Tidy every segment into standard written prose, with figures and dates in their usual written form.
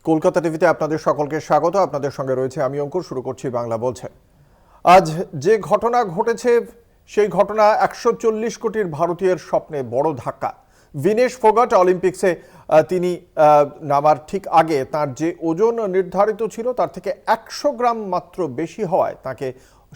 কলকাতা টিভিতে আপনাদের সকলকে স্বাগত। আপনাদের সঙ্গে রয়েছে আমি অঙ্কুর। শুরু করছি বাংলা বলছে। আজ যে ঘটনা ঘটেছে সেই ঘটনা 140 কোটির ভারতীয়ের স্বপ্নে বড় ধাক্কা। ভিনেশ ফোগাট অলিম্পিক্সে তিনি নামার ঠিক আগে তার যে ওজন নির্ধারিত ছিল তার থেকে 100 গ্রাম মাত্র বেশি হওয়ায় তাকে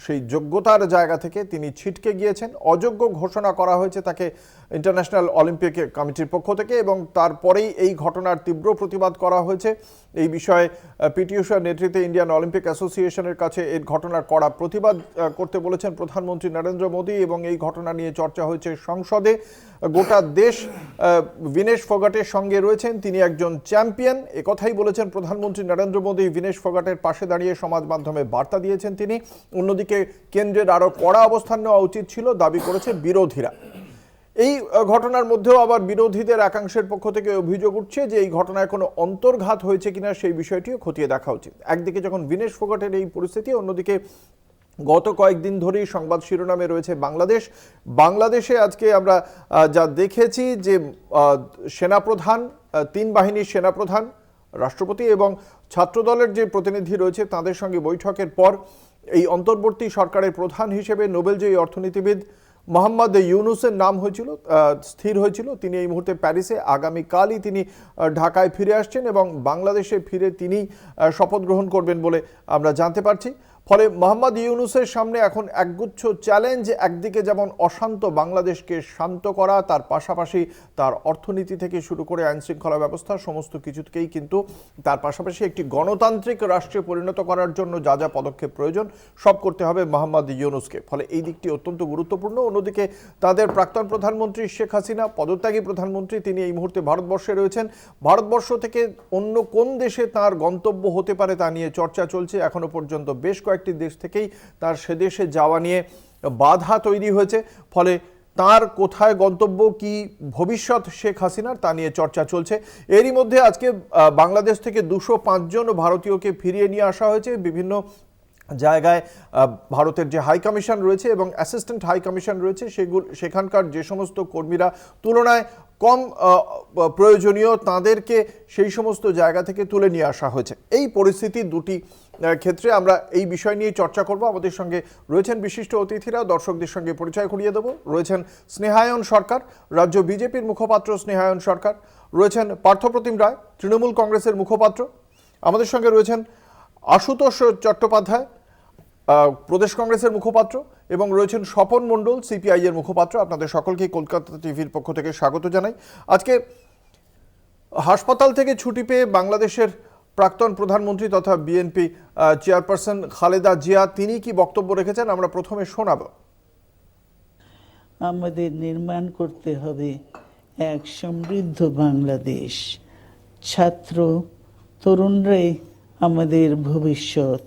সেই যোগ্যতার জায়গা থেকে তিনি ছিটকে গিয়েছেন। অযোগ্য ঘোষণা করা হয়েছে তাকে ইন্টারন্যাশনাল অলিম্পিক কমিটির পক্ষ থেকে, এবং তারপরেই এই ঘটনার তীব্র প্রতিবাদ করা হয়েছে। এই বিষয়ে পিটি ঊষার নেতৃত্বে ইন্ডিয়ান অলিম্পিক অ্যাসোসিয়েশনের কাছে এই ঘটনার কড়া প্রতিবাদ করতে বলেছেন প্রধানমন্ত্রী নরেন্দ্র মোদী, এবং এই ঘটনা নিয়ে চর্চা হয়েছে সংসদে। গোটা দেশ ভিনেশ ফোগাটের সঙ্গে রয়েছেন, তিনি একজন চ্যাম্পিয়ন একথাই বলেছেন প্রধানমন্ত্রী নরেন্দ্র মোদী। ভিনেশ ফোগাটের পাশে দাঁড়িয়ে সমাজ মাধ্যমে বার্তা দিয়েছেন তিনি। অন্যদিকে কেন্দ্রের আরও কড়া অবস্থান নেওয়া উচিত ছিল দাবি করেছে বিরোধীরা। এই ঘটনার মধ্যেও আবার বিরোধীদের একাংশের পক্ষ থেকে অভিযোগ উঠছে যে এই ঘটনায় কোনো অন্তর্ঘাত হয়েছে কিনা সেই বিষয়টিও খতিয়ে দেখা উচিত। একদিকে যখন ভিনেশ ফোগাটের এই পরিস্থিতি, অন্যদিকে গত কয়েকদিন ধরেই সংবাদ শিরোনামে রয়েছে বাংলাদেশে আজকে আমরা যা দেখেছি যে সেনাপ্রধান, 3 বাহিনীর সেনাপ্রধান, রাষ্ট্রপতি এবং ছাত্রদলের যে প্রতিনিধি রয়েছে তাদের সঙ্গে বৈঠকের পর এই অন্তর্বর্তী সরকারের প্রধান হিসেবে নোবেলজয়ী অর্থনীতিবিদ মোহাম্মদ ইউনুসের নাম স্থির হয়েছিল। তিনি এই মুহূর্তে প্যারিসে, আগামীকালই তিনি ঢাকায় ফিরে আসছেন এবং বাংলাদেশে ফিরে তিনি শপথ গ্রহণ করবেন বলে আমরা জানতে পারছি। ফলে মোহাম্মদ ইউনুসের সামনে এখন একগুচ্ছ চ্যালেঞ্জ। একদিকে যেমন অশান্ত বাংলাদেশকে শান্ত করা, তার পাশাপাশি তার অর্থনীতি থেকে শুরু করে আইনশৃঙ্খলা ব্যবস্থা সমস্ত কিছুকেই কিন্তু তার পাশাপাশি একটি গণতান্ত্রিক রাষ্ট্রে পরিণত করার জন্য যা যা পদক্ষেপ প্রয়োজন সব করতে হবে মোহাম্মদ ইউনুসকে। ফলে এই দিকটি অত্যন্ত গুরুত্বপূর্ণ। অন্যদিকে তাদের প্রাক্তন প্রধানমন্ত্রী শেখ হাসিনা, পদত্যাগী প্রধানমন্ত্রী, তিনি এই মুহূর্তে ভারতবর্ষে রয়েছেন। ভারতবর্ষ থেকে অন্য কোন দেশে তার গন্তব্য হতে পারে তা নিয়ে চর্চা চলছে। এখনো পর্যন্ত বেশ কয়েকটি দেশ থেকেই তার সে দেশে যাওয়া নিয়ে বাধা তৈরি হয়েছে। ফলে তার কোথায় গন্তব্য, কি ভবিষ্যৎ শেখ হাসিনার, তা নিয়ে চর্চা চলছে। এরই মধ্যে আজকে বাংলাদেশ থেকে 205 জন ভারতীয়কে ফিরিয়ে নিয়ে আসা হয়েছে। বিভিন্ন জায়গায় ভারতের যে হাই কমিশন রয়েছে এবং অ্যাসিস্ট্যান্ট হাই কমিশন রয়েছে সেখানকার যে সমস্ত কর্মীরা তুলনায় কম প্রয়োজনীয় তাদেরকে সেই সমস্ত জায়গা থেকে তুলে নিয়ে আসা হয়েছে। এই পরিস্থিতি দুটি ক্ষেত্রে আমরা এই বিষয় নিয়ে চর্চা করব। আমাদের সঙ্গে রয়েছেন বিশিষ্ট অতিথিরা, দর্শকদের সঙ্গে পরিচয় করিয়ে দেব। রয়েছেন স্নেহায়ন সরকার, রাজ্য বিজেপির মুখপাত্র স্নেহায়ন সরকার। রয়েছেন পার্থপ্রতিম রায়, তৃণমূল কংগ্রেসের মুখপাত্র। আমাদের সঙ্গে রয়েছেন আশুতোষ চট্টোপাধ্যায়, প্রদেশ কংগ্রেসের মুখপাত্র, এবং রয়েছেন স্বপন মণ্ডল, সিপিআই এর মুখপাত্র। আপনাদের সকলকেই কলকাতা টিভির পক্ষ থেকে স্বাগত জানাই। আজকে হাসপাতাল থেকে ছুটি পেয়ে বাংলাদেশের প্রাক্তন প্রধানমন্ত্রী তথা বিএনপি চেয়ারপারসন খালেদা জিয়া, তিনি কি বক্তব্য রেখেছেন আমরা প্রথমে শোনাব। আমাদের নির্মাণ করতে হবে এক সমৃদ্ধ বাংলাদেশ। ছাত্র তরুণরাই আমাদের ভবিষ্যৎ।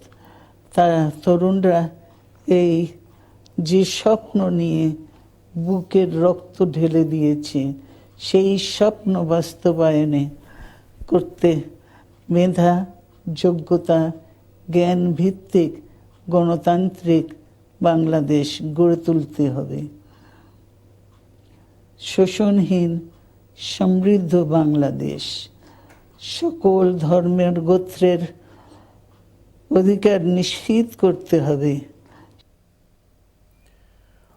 তরুণরা এই যে স্বপ্ন নিয়ে বুকের রক্ত ঢেলে দিয়েছে সেই স্বপ্ন বাস্তবায়নে করতে মেধা, যোগ্যতা, জ্ঞান ভিত্তিক গণতান্ত্রিক বাংলাদেশ গড়ে তুলতে হবে। শোষণহীন সমৃদ্ধ বাংলাদেশ, সকল ধর্মের গোত্রের অধিকার নিশ্চিত করতে হবে।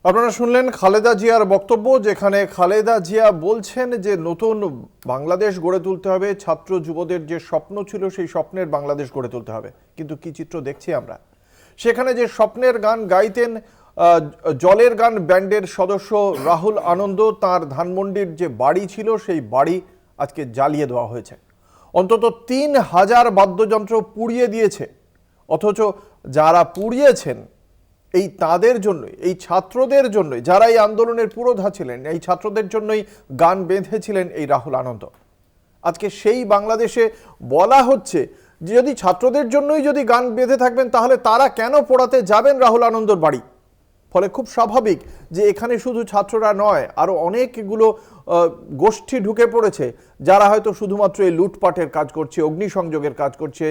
আপনারা শুনলেন খালেদা জিয়ার বক্তব্য, যেখানে খালেদা জিয়া বলছেন যে নতুন বাংলাদেশ গড়ে তুলতে হবে। ছাত্র যুবদের যে স্বপ্ন ছিল সেই স্বপ্নের বাংলাদেশ গড়ে তুলতে হবে। কিন্তু কি চিত্র দেখছি আমরা, সেখানে যে স্বপ্নের গান গাইতেন জলের গান ব্যান্ডের সদস্য রাহুল আনন্দ, তার ধানমন্ডির যে বাড়ি ছিল সেই বাড়ি আজকে জ্বালিয়ে দেওয়া হয়েছে। অন্তত 3000 বাদ্যযন্ত্র পুড়িয়ে দিয়েছে। অথচ যারা পুড়িয়েছেন এই তাদের জন্যই, এই ছাত্রদের জন্যই, যারা এই আন্দোলনের পুরোধা ছিলেন, এই ছাত্রদের জন্যই গান বেঁধেছিলেন এই রাহুল আনন্দ। আজকে সেই বাংলাদেশে বলা হচ্ছে যে যদি ছাত্রদের জন্যই যদি গান বেঁধে থাকবেন তাহলে তারা কেন পোড়াতে যাবেন রাহুল আনন্দর বাড়ি। ফলে খুব স্বাভাবিক যে এখানে শুধু ছাত্ররা নয়, আরও অনেকগুলো গোষ্ঠী ঢুকে পড়েছে যারা হয়তো শুধুমাত্র এই লুটপাটের কাজ করছে, অগ্নিসংযোগের কাজ করছে,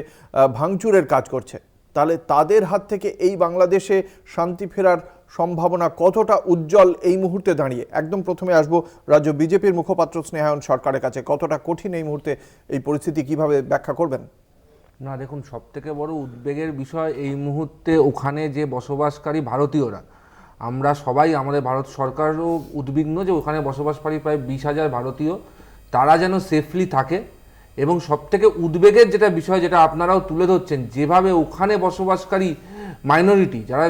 ভাঙচুরের কাজ করছে। তাহলে তাদের হাত থেকে এই বাংলাদেশে শান্তি ফেরার সম্ভাবনা কতটা উজ্জ্বল এই মুহূর্তে দাঁড়িয়ে। একদম প্রথমে আসবো রাজ্য বিজেপির মুখপাত্র স্নেহায়ন সরকারের কাছে। কতটা কঠিন এই মুহূর্তে এই পরিস্থিতি, কিভাবে ব্যাখ্যা করবেন? না দেখুন, সব থেকে বড় উদ্বেগের বিষয় এই মুহূর্তে ওখানে যে বসবাসকারী ভারতীয়রা, আমরা সবাই, আমাদের ভারত সরকারও উদ্বিগ্ন যে ওখানে বসবাসকারী প্রায় 20,000 ভারতীয়, তারা যেন সেফলি থাকে। এবং সব থেকে উদ্বেগের যেটা বিষয়, যেটা আপনারাও তুলে ধরছেন, যেভাবে ওখানে বসবাসকারী মাইনরিটি যারা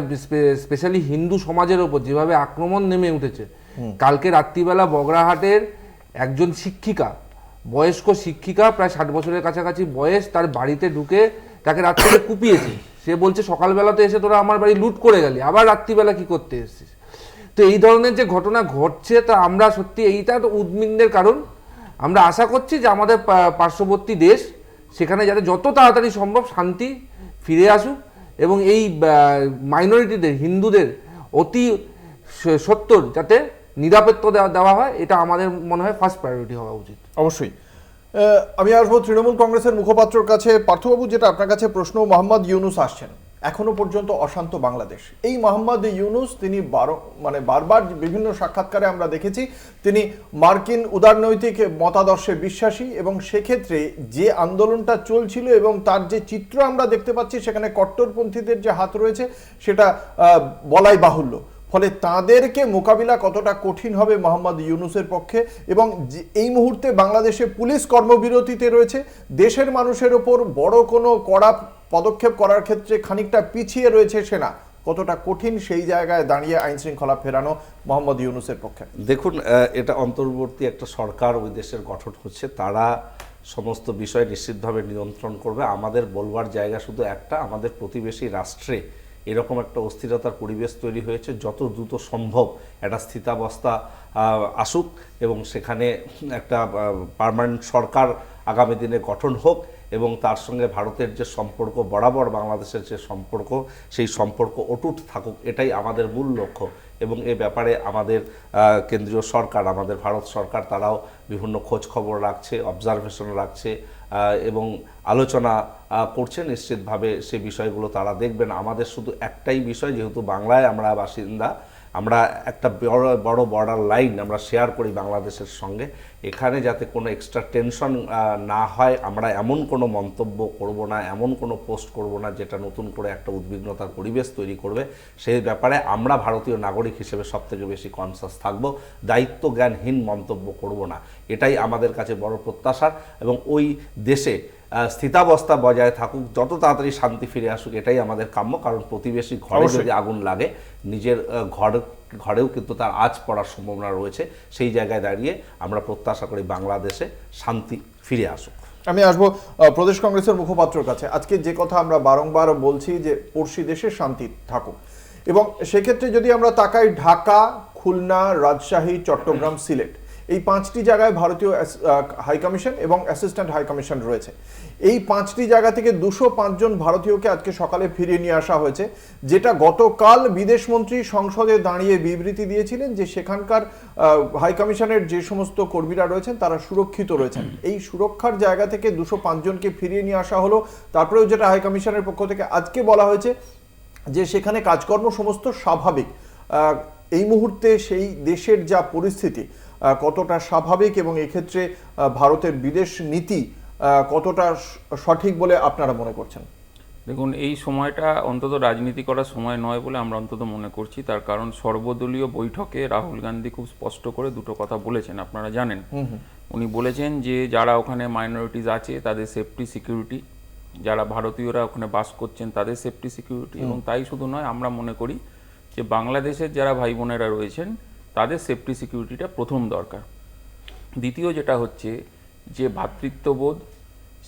স্পেশালি হিন্দু সমাজের ওপর যেভাবে আক্রমণ নেমে উঠেছে। কালকে রাত্রিবেলা বগরাহাটের একজন শিক্ষিকা, বয়স্ক শিক্ষিকা, প্রায় 60 বছরের কাছাকাছি বয়স, তার বাড়িতে ঢুকে তাকে রাত্রিরে কুপিয়েছে। সে বলছে সকালবেলাতে এসে তোরা আমার বাড়ি লুট করে গেলি, আবার রাত্রিবেলা কি করতে এসেছিস। তো এই ধরনের যে ঘটনা ঘটছে, তা আমরা সত্যি এইটা তো উদ্বিগ্নের কারণ। আমরা আশা করছি যে আমাদের পার্শ্ববর্তী দেশ, সেখানে যাতে যত তাড়াতাড়ি সম্ভব শান্তি ফিরে আসুক এবং এই মাইনরিটিদের, হিন্দুদের অতি সত্বর যাতে নিরাপত্তা দেওয়া হয়, এটা আমাদের মনে হয় ফার্স্ট প্রায়োরিটি হওয়া উচিত। অবশ্যই। আমি আসবো তৃণমূল কংগ্রেসের মুখপাত্রর কাছে। পার্থবাবু, যেটা আপনার কাছে প্রশ্ন, মোহাম্মদ ইউনুস আসছেন, এখনো পর্যন্ত অশান্ত বাংলাদেশ। এই মোহাম্মদ ইউনুস তিনি বারবার বিভিন্ন সাক্ষাৎকারে আমরা দেখেছি তিনি মার্কিন উদারনৈতিক মতাদর্শে বিশ্বাসী, এবং সেক্ষেত্রে যে আন্দোলনটা চলছিল এবং তার যে চিত্র আমরা দেখতে পাচ্ছি সেখানে কট্টরপন্থীদের যে হাত রয়েছে সেটা বলাই বাহুল্য। ফলে তাদেরকে মোকাবিলা কতটা কঠিন হবে মোহাম্মদ ইউনুসের পক্ষে, এবং এই মুহূর্তে বাংলাদেশে পুলিশ কর্মবিরতিতে রয়েছে, দেশের মানুষের ওপর বড় কোনো কড়া পদক্ষেপ করার ক্ষেত্রে খানিকটা পিছিয়ে রয়েছে সেনা, কতটা কঠিন সেই জায়গায় দাঁড়িয়ে আইন শৃঙ্খলা ফেরানো মোহাম্মদ ইউনুসের পক্ষে? দেখুন, এটা অন্তর্বর্তী একটা সরকার ওই দেশের গঠন হচ্ছে, তারা সমস্ত বিষয় নিশ্চিতভাবে নিয়ন্ত্রণ করবে। আমাদের বলবার জায়গা শুধু একটা, আমাদের প্রতিবেশী রাষ্ট্রে এরকম একটা অস্থিরতার পরিবেশ তৈরি হয়েছে, যত দ্রুত সম্ভব একটা স্থিতাবস্থা আসুক এবং সেখানে একটা পার্মানেন্ট সরকার আগামী দিনে গঠন হোক, এবং তার সঙ্গে ভারতের যে সম্পর্ক, বরাবর বাংলাদেশের যে সম্পর্ক, সেই সম্পর্ক অটুট থাকুক, এটাই আমাদের মূল লক্ষ্য। এবং এ ব্যাপারে আমাদের কেন্দ্রীয় সরকার, আমাদের ভারত সরকার, তারাও বিভিন্ন খোঁজ খবর রাখছে, অবজারভেশন রাখছে এবং আলোচনা করছে। নিশ্চিতভাবে সে বিষয়গুলো তারা দেখবেন। আমাদের শুধু একটাই বিষয়, যেহেতু বাংলায় আমরা বাসিন্দা, আমরা একটা বড় বর্ডার লাইন আমরা শেয়ার করি বাংলাদেশের সঙ্গে, এখানে যাতে কোনো এক্সট্রা টেনশন না হয়, আমরা এমন কোনো মন্তব্য করব না, এমন কোনো পোস্ট করব না যেটা নতুন করে একটা উদ্বিগ্নতার পরিবেশ তৈরি করবে। সেই ব্যাপারে আমরা ভারতীয় নাগরিক হিসেবে সবথেকে বেশি কনসাস থাকব, দায়িত্ব জ্ঞানহীন মন্তব্য করব না, এটাই আমাদের কাছে বড় প্রত্যাশার। এবং ওই দেশে স্থিতাবস্থা বজায় থাকুক, যত তাড়াতাড়ি শান্তি ফিরে আসুক, এটাই আমাদের কাম্য। কারণ প্রতিবেশী ঘরে যদি আগুন লাগে, নিজের ঘরেও কিন্তু তার আঁচ পড়ার সম্ভাবনা রয়েছে। সেই জায়গায় দাঁড়িয়ে আমরা প্রত্যাশা করি বাংলাদেশে শান্তি ফিরে আসুক। আমি আসবো প্রদেশ কংগ্রেসের মুখপাত্রর কাছে। আজকে যে কথা আমরা বারংবার বলছি যে পড়শি দেশে শান্তি থাকুক, এবং সেক্ষেত্রে যদি আমরা তাকাই, ঢাকা, খুলনা, রাজশাহী, চট্টগ্রাম, সিলেট, এই 5টি জায়গায় ভারতীয় হাইকমিশন এবং অ্যাসিস্ট্যান্ট হাইকমিশন রয়েছে। এই 5টি জায়গা থেকে 205 জন ভারতীয়কে আজকে সকালে ফিরিয়ে নিয়ে আসা হয়েছে, যেটা গতকাল বিদেশমন্ত্রী সংসদে দাঁড়িয়ে বিবৃতি দিয়েছিলেন যে সেখানকার হাইকমিশনের যে সমস্ত কর্মীরা রয়েছেন তারা সুরক্ষিত রয়েছেন। এই সুরক্ষার জায়গা থেকে 205 জনকে ফিরিয়ে নিয়ে আসা হলো। তারপরেও যেটা হাইকমিশনের পক্ষ থেকে আজকে বলা হয়েছে যে সেখানে কাজকর্ম সমস্ত স্বাভাবিক। এই মুহূর্তে সেই দেশের যা পরিস্থিতি কতটা স্বাভাবিক, এবং এক্ষেত্রে ভারতের বিদেশ নীতি কতটা সঠিক বলে আপনারা মনে করছেন? দেখুন, এই সময়টা অন্তত রাজনীতি করার সময় নয় বলে আমরা অন্তত মনে করছি। তার কারণ সর্বদলীয় বৈঠকে রাহুল গান্ধী খুব স্পষ্ট করে দুটো কথা বলেছেন, আপনারা জানেন। উনি বলেছেন যে যারা ওখানে মাইনরিটিস আছে তাদের সেফটি সিকিউরিটি, যারা ভারতীয়রা ওখানে বাস করছেন তাদের সেফটি সিকিউরিটি, এবং তাই শুধু নয়, আমরা মনে করি যে বাংলাদেশের যারা ভাই বোনেরা রয়েছেন তাদের সেফটি সিকিউরিটিটা প্রথম দরকার। দ্বিতীয় যেটা হচ্ছে যে ভ্রাতৃত্ববোধ,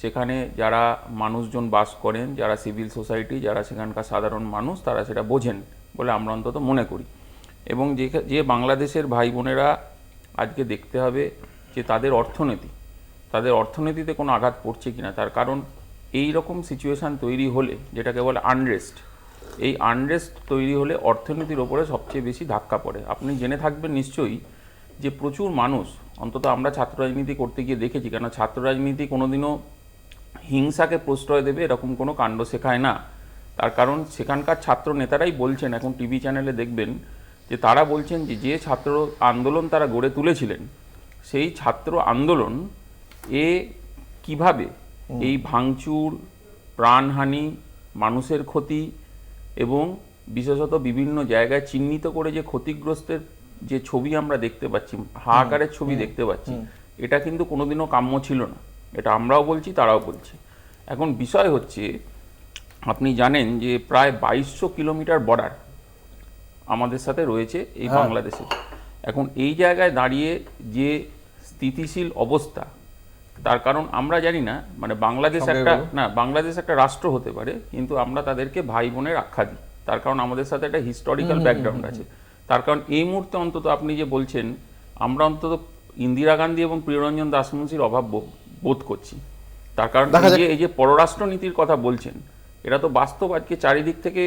সেখানে যারা মানুষজন বাস করেন, যারা সিভিল সোসাইটি, যারা সেখানকার সাধারণ মানুষ, তারা সেটা বোঝেন বলে আমরা অন্তত মনে করি। এবং যে বাংলাদেশের ভাই বোনেরা আজকে দেখতে হবে যে তাদের অর্থনীতিতে কোনো আঘাত পড়ছে কিনা। তার কারণ এই রকম সিচুয়েশান তৈরি হলে, যেটাকে বলে আনরেস্ট, এই আনরেস্ট তৈরি হলে অর্থনীতির ওপরে সবচেয়ে বেশি ধাক্কা পড়ে। আপনি জেনে থাকবেন নিশ্চয়ই যে প্রচুর মানুষ, অন্তত আমরা ছাত্র রাজনীতি করতে গিয়ে দেখেছি, কেন ছাত্র রাজনীতি কোনোদিনও হিংসাকে প্রশ্রয় দেবে এরকম কোনো কাণ্ড শেখায় না। তার কারণ সেখানকার ছাত্র নেতারাই বলছেন, এখন টিভি চ্যানেলে দেখবেন যে তারা বলছেন যে ছাত্র আন্দোলন তারা গড়ে তুলেছিলেন, সেই ছাত্র আন্দোলন কিভাবে এই ভাঙচুর, প্রাণহানি, মানুষের ক্ষতি এবং বিশেষত বিভিন্ন জায়গায় চিহ্নিত করে যে ক্ষতিগ্রস্তের যে ছবি আমরা দেখতে পাচ্ছি, হাহাকারের ছবি দেখতে পাচ্ছি, এটা কিন্তু কোনোদিনও কাম্য ছিল না। এটা আমরাও বলছি, তারাও বলছে। এখন বিষয় হচ্ছে, আপনি জানেন যে প্রায় 2200 কিলোমিটার বর্ডার আমাদের সাথে রয়েছে এই বাংলাদেশে। এখন এই জায়গায় দাঁড়িয়ে যে স্থিতিশীল অবস্থা, তার কারণ আমরা জানি না, মানে বাংলাদেশ একটা রাষ্ট্র হতে পারে, কিন্তু আমরা তাদেরকে ভাই বোনের আখ্যা দিই, তার কারণ আমাদের সাথে একটা হিস্টোরিক্যাল ব্যাকগ্রাউন্ড আছে। তার কারণ এই মুহূর্তে অন্তত আপনি যে বলছেন, আমরা অন্তত ইন্দিরা গান্ধী এবং প্রিয়রঞ্জন দাসমুন্সির অভাব বোধ করছি। তার কারণ এই যে পররাষ্ট্রনীতির কথা বলছেন, এটা তো বাস্তব। আজকে চারিদিক থেকে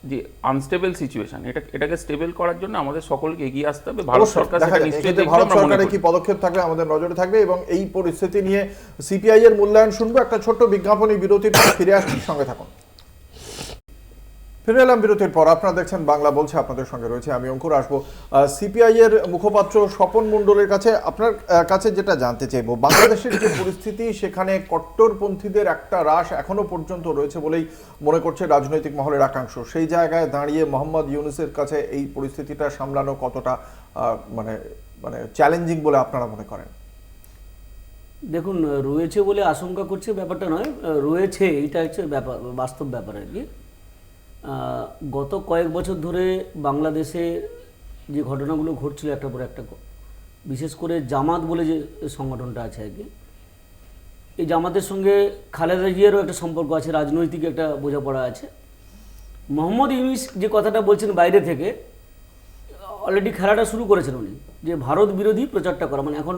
যে আনস্টেবল সিচুয়েশন, এটাকে স্টেবল করার জন্য আমাদের সকলকে এগিয়ে আসতে হবে। ভারত সরকার সেটা নিশ্চয়ই দেখবে, ভারত আমরা মনে সরকারের করি। কি পদক্ষেপ থাকবে আমাদের নজরে থাকবে, এবং এই পরিস্থিতি নিয়ে সিপিআই এর মূল্যায়ন শুনবো। একটা ছোট্ট বিজ্ঞাপনী বিরতির পর ফিরে আসছি, সঙ্গে থাকুন। ফিরে এলাম বিরতির পর। আপনারা দেখছেন বাংলা বলছে, আপনাদের সঙ্গে রয়েছে আমি অঙ্কুর। আসবো সিপিআই এর মুখপাত্র স্বপন মণ্ডলের কাছে। আপনার কাছে যেটা জানতে চাইবো, বাংলাদেশের যে পরিস্থিতি, সেখানে কট্টরপন্থীদের একটা রাশ এখনো পর্যন্ত রয়েছে বলেই মনে করছে রাজনৈতিক মহলের একাংশ। সেই জায়গায় দাঁড়িয়ে মোহাম্মদ ইউনূসের কাছে এই পরিস্থিতিটা সামলানো কতটা মানে মানে চ্যালেঞ্জিং বলে আপনারা মনে করেন? দেখুন, রয়েছে বলে আশঙ্কা করছে ব্যাপারটা নয়, রয়েছে, এইটা হচ্ছে ব্যাপার, বাস্তব ব্যাপার আর কি। গত কয়েক বছর ধরে বাংলাদেশে যে ঘটনাগুলো ঘটছিল একটার পর একটা, বিশেষ করে জামাত বলে যে সংগঠনটা আছে আর কি, এই জামাতের সঙ্গে খালেদা জিয়ারও একটা সম্পর্ক আছে, রাজনৈতিক একটা বোঝাপড়া আছে। মোহাম্মদ ইউনূস যে কথাটা বলছেন বাইরে থেকে, অলরেডি খেলাটা শুরু করেছেন উনি, যে ভারত বিরোধী প্রচারটা করা, মানে এখন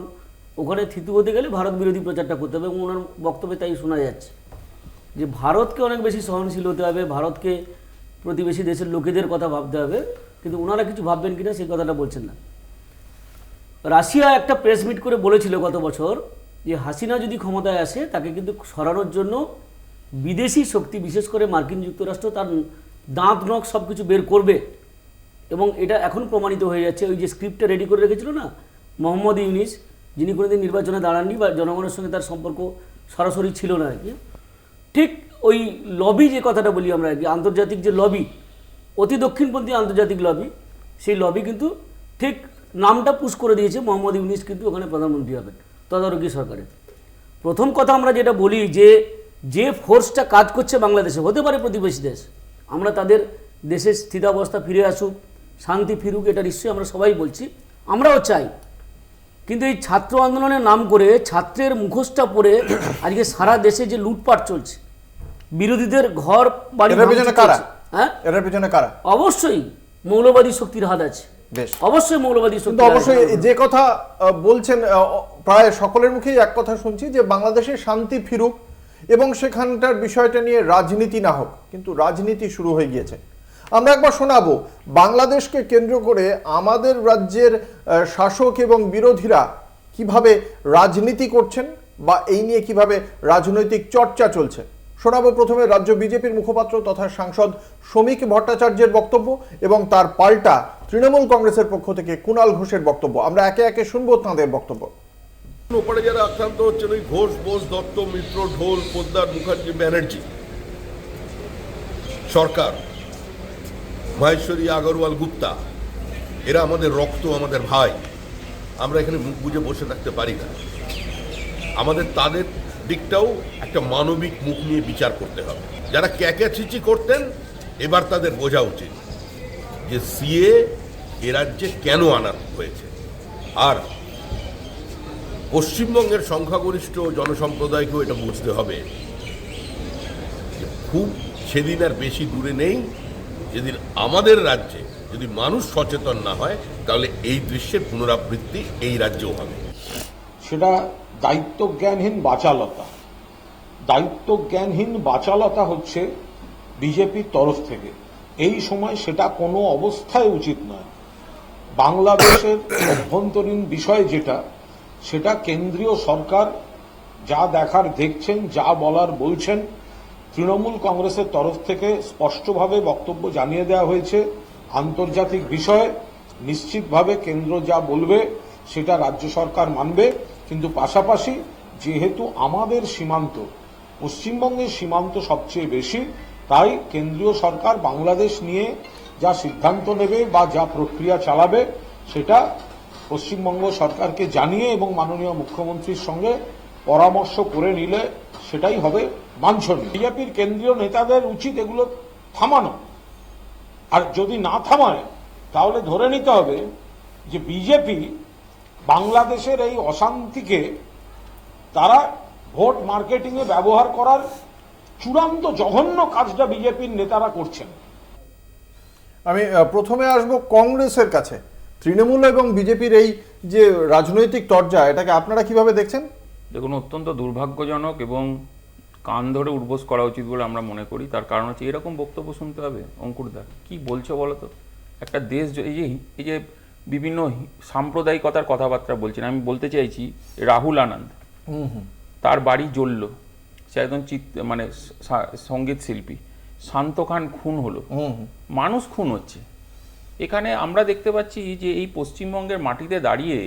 ওখানে থিতু হতে গেলে ভারত বিরোধী প্রচারটা করতে হবে, এবং ওনার বক্তব্যে তাই শোনা যাচ্ছে যে ভারতকে অনেক বেশি সহনশীল হতে হবে, ভারতকে প্রতিবেশী দেশের লোকেদের কথা ভাবতে হবে, কিন্তু ওনারা কিছু ভাববেন কিনা সেই কথাটা বলছেন না। রাশিয়া একটা প্রেস মিট করে বলেছিল গত বছর যে হাসিনা যদি ক্ষমতায় আসে, তাকে কিন্তু সরানোর জন্য বিদেশি শক্তি, বিশেষ করে মার্কিন যুক্তরাষ্ট্র, তার দাঁত নখ সব কিছু বের করবে, এবং এটা এখন প্রমাণিত হয়ে যাচ্ছে। ওই যে স্ক্রিপ্টটা রেডি করে রেখেছিল না মোহাম্মদ ইউনূস, যিনি কোনোদিন নির্বাচনে দাঁড়াননি বা জনগণের সঙ্গে তার সম্পর্ক সরাসরি ছিল না আর কি, ঠিক ওই লবি যে কথাটা বলি আমরা আর কি, আন্তর্জাতিক যে লবি, অতি দক্ষিণপন্থী আন্তর্জাতিক লবি, সেই লবি কিন্তু ঠিক নামটা পুশ করে দিয়েছে, মোহাম্মদ ইউনূস কিন্তু ওখানে প্রধানমন্ত্রী হবেন তদারকি সরকারের। প্রথম কথা আমরা যেটা বলি, যে ফোর্সটা কাজ করছে বাংলাদেশে, হতে পারে প্রতিবেশী দেশ, আমরা তাদের দেশের স্থিতাবস্থা ফিরে আসুক, শান্তি ফিরুক, এটা নিশ্চয়ই আমরা সবাই বলছি, আমরাও চাই। কিন্তু এই ছাত্র আন্দোলনের নাম করে, ছাত্রের মুখোশটা পরে আজকে সারা দেশে যে লুটপাট চলছে, বিরোধীদের ঘর বাড়ি ভাঙচুর চলছে, হ্যাঁ, এর পেছনে কারা? অবশ্যই মৌলবাদী শক্তির হাত আছে, অবশ্যই মৌলবাদী শক্তি। অবশ্যই যে কথা বলছেন, প্রায় সকলের মুখেই এক কথা শুনছি যে বাংলাদেশে শান্তি ফিরুক এবং সেখানটার বিষয়টা নিয়ে রাজনীতি না হোক, কিন্তু রাজনীতি শুরু হয়ে গিয়েছে। আমরা একবার শোনাবো বাংলাদেশকে কেন্দ্র করে আমাদের রাজ্যের শাসক এবং বিরোধীরা কিভাবে রাজনীতি করছেন, বা এই নিয়ে কিভাবে রাজনৈতিক চর্চা চলছে। শোনাবো প্রথমে রাজ্য বিজেপির মুখপাত্র তথা সাংসদ শ্রমিক ভট্টাচার্যের বক্তব্য, এবং তার পাল্টা তৃণমূল কংগ্রেসের পক্ষ থেকে কুণাল ঘোষের বক্তব্য। আমরা একে একে শুনবো তাঁদের বক্তব্য। ওপারে যারা আক্রান্ত হচ্ছেন, ওই ঘোষ, বোস, দত্ত, মিত্র, ঢোল, পোদ্দার, মুখার্জি, ব্যানার্জি সরকার, মহেশ্বরী, আগরওয়াল, গুপ্তা, এরা আমাদের রক্ত, আমাদের ভাই। আমরা এখানে মুখ বুজে বসে থাকতে পারি না। আমাদের তাদের দিকটাও একটা মানবিক মুখ নিয়ে বিচার করতে হবে। যারা ক্যাকাচিচি করতেন, এবার তাদের বোঝা উচিত যে সিএ এ রাজ্যে কেন আনা হয়েছে। আর পশ্চিমবঙ্গের সংখ্যাগরিষ্ঠ জনসম্প্রদায়কেও এটা বুঝতে হবে যে খুব সেদিন আর বেশি দূরে নেই যেদিন আমাদের রাজ্যে যদি মানুষ সচেতন না হয়, তাহলে এই দৃশ্যের পুনরাবৃত্তি এই রাজ্যেও হবে। সেটা দায়িত্বজ্ঞানহীন বাচালতা। দায়িত্বজ্ঞানহীন বাচালতা হচ্ছে বিজেপির তরফ থেকে। এই সময় সেটা কোনো অবস্থায় উচিত নয়। বাংলাদেশের অভ্যন্তরীণ বিষয় যেটা, সেটা কেন্দ্রীয় সরকার যা দেখার দেখছেন, যা বলার বলছেন। তৃণমূল কংগ্রেসের তরফ থেকে স্পষ্টভাবে বক্তব্য জানিয়ে দেওয়া হয়েছে। আন্তর্জাতিক বিষয়ে নিশ্চিতভাবে কেন্দ্র যা বলবে সেটা রাজ্য সরকার মানবে, কিন্তু পাশাপাশি যেহেতু আমাদের সীমান্ত পশ্চিমবঙ্গের সীমান্ত সবচেয়ে বেশি, তাই কেন্দ্রীয় সরকার বাংলাদেশ নিয়ে যা সিদ্ধান্ত নেবে বা যা প্রক্রিয়া চালাবে সেটা পশ্চিমবঙ্গ সরকারকে জানিয়ে এবং মাননীয় মুখ্যমন্ত্রীর সঙ্গে পরামর্শ করে নিলে সেটাই হবে বাঞ্ছনীয়। বিজেপির কেন্দ্রীয় নেতাদের উচিত এগুলো থামানো, আর যদি না থামায় তাহলে ধরে নিতে হবে যে বিজেপি বাংলাদেশের এই অশান্তিকে তারা ভোট মার্কেটিংয়ে ব্যবহার করার চূড়ান্ত জঘন্য কাজটা বিজেপির নেতারা করছেন। আমি প্রথমে আসব কংগ্রেসের কাছে। তৃণমূল এবং বিজেপির এই যে রাজনৈতিক তরজা, এটাকে আপনারা কিভাবে দেখছেন? দেখুন, অত্যন্ত দুর্ভাগ্যজনক এবং কান ধরে উঠবোস করা উচিত বলে আমরা মনে করি। তার কারণ হচ্ছে এরকম বক্তব্য শুনতে হবে। অঙ্কুরদা কি বলছো বলো তো? একটা দেশ এই যে বিভিন্ন সাম্প্রদায়িকতার কথাবার্তা বলছেন, আমি বলতে চাইছি রাহুল আনন্দ, তার বাড়ি জ্বলল, সে একজন মানে সঙ্গীত শিল্পী। শান্ত খান খুন হলো, মানুষ খুন হচ্ছে। এখানে আমরা দেখতে পাচ্ছি যে এই পশ্চিমবঙ্গের মাটিতে দাঁড়িয়ে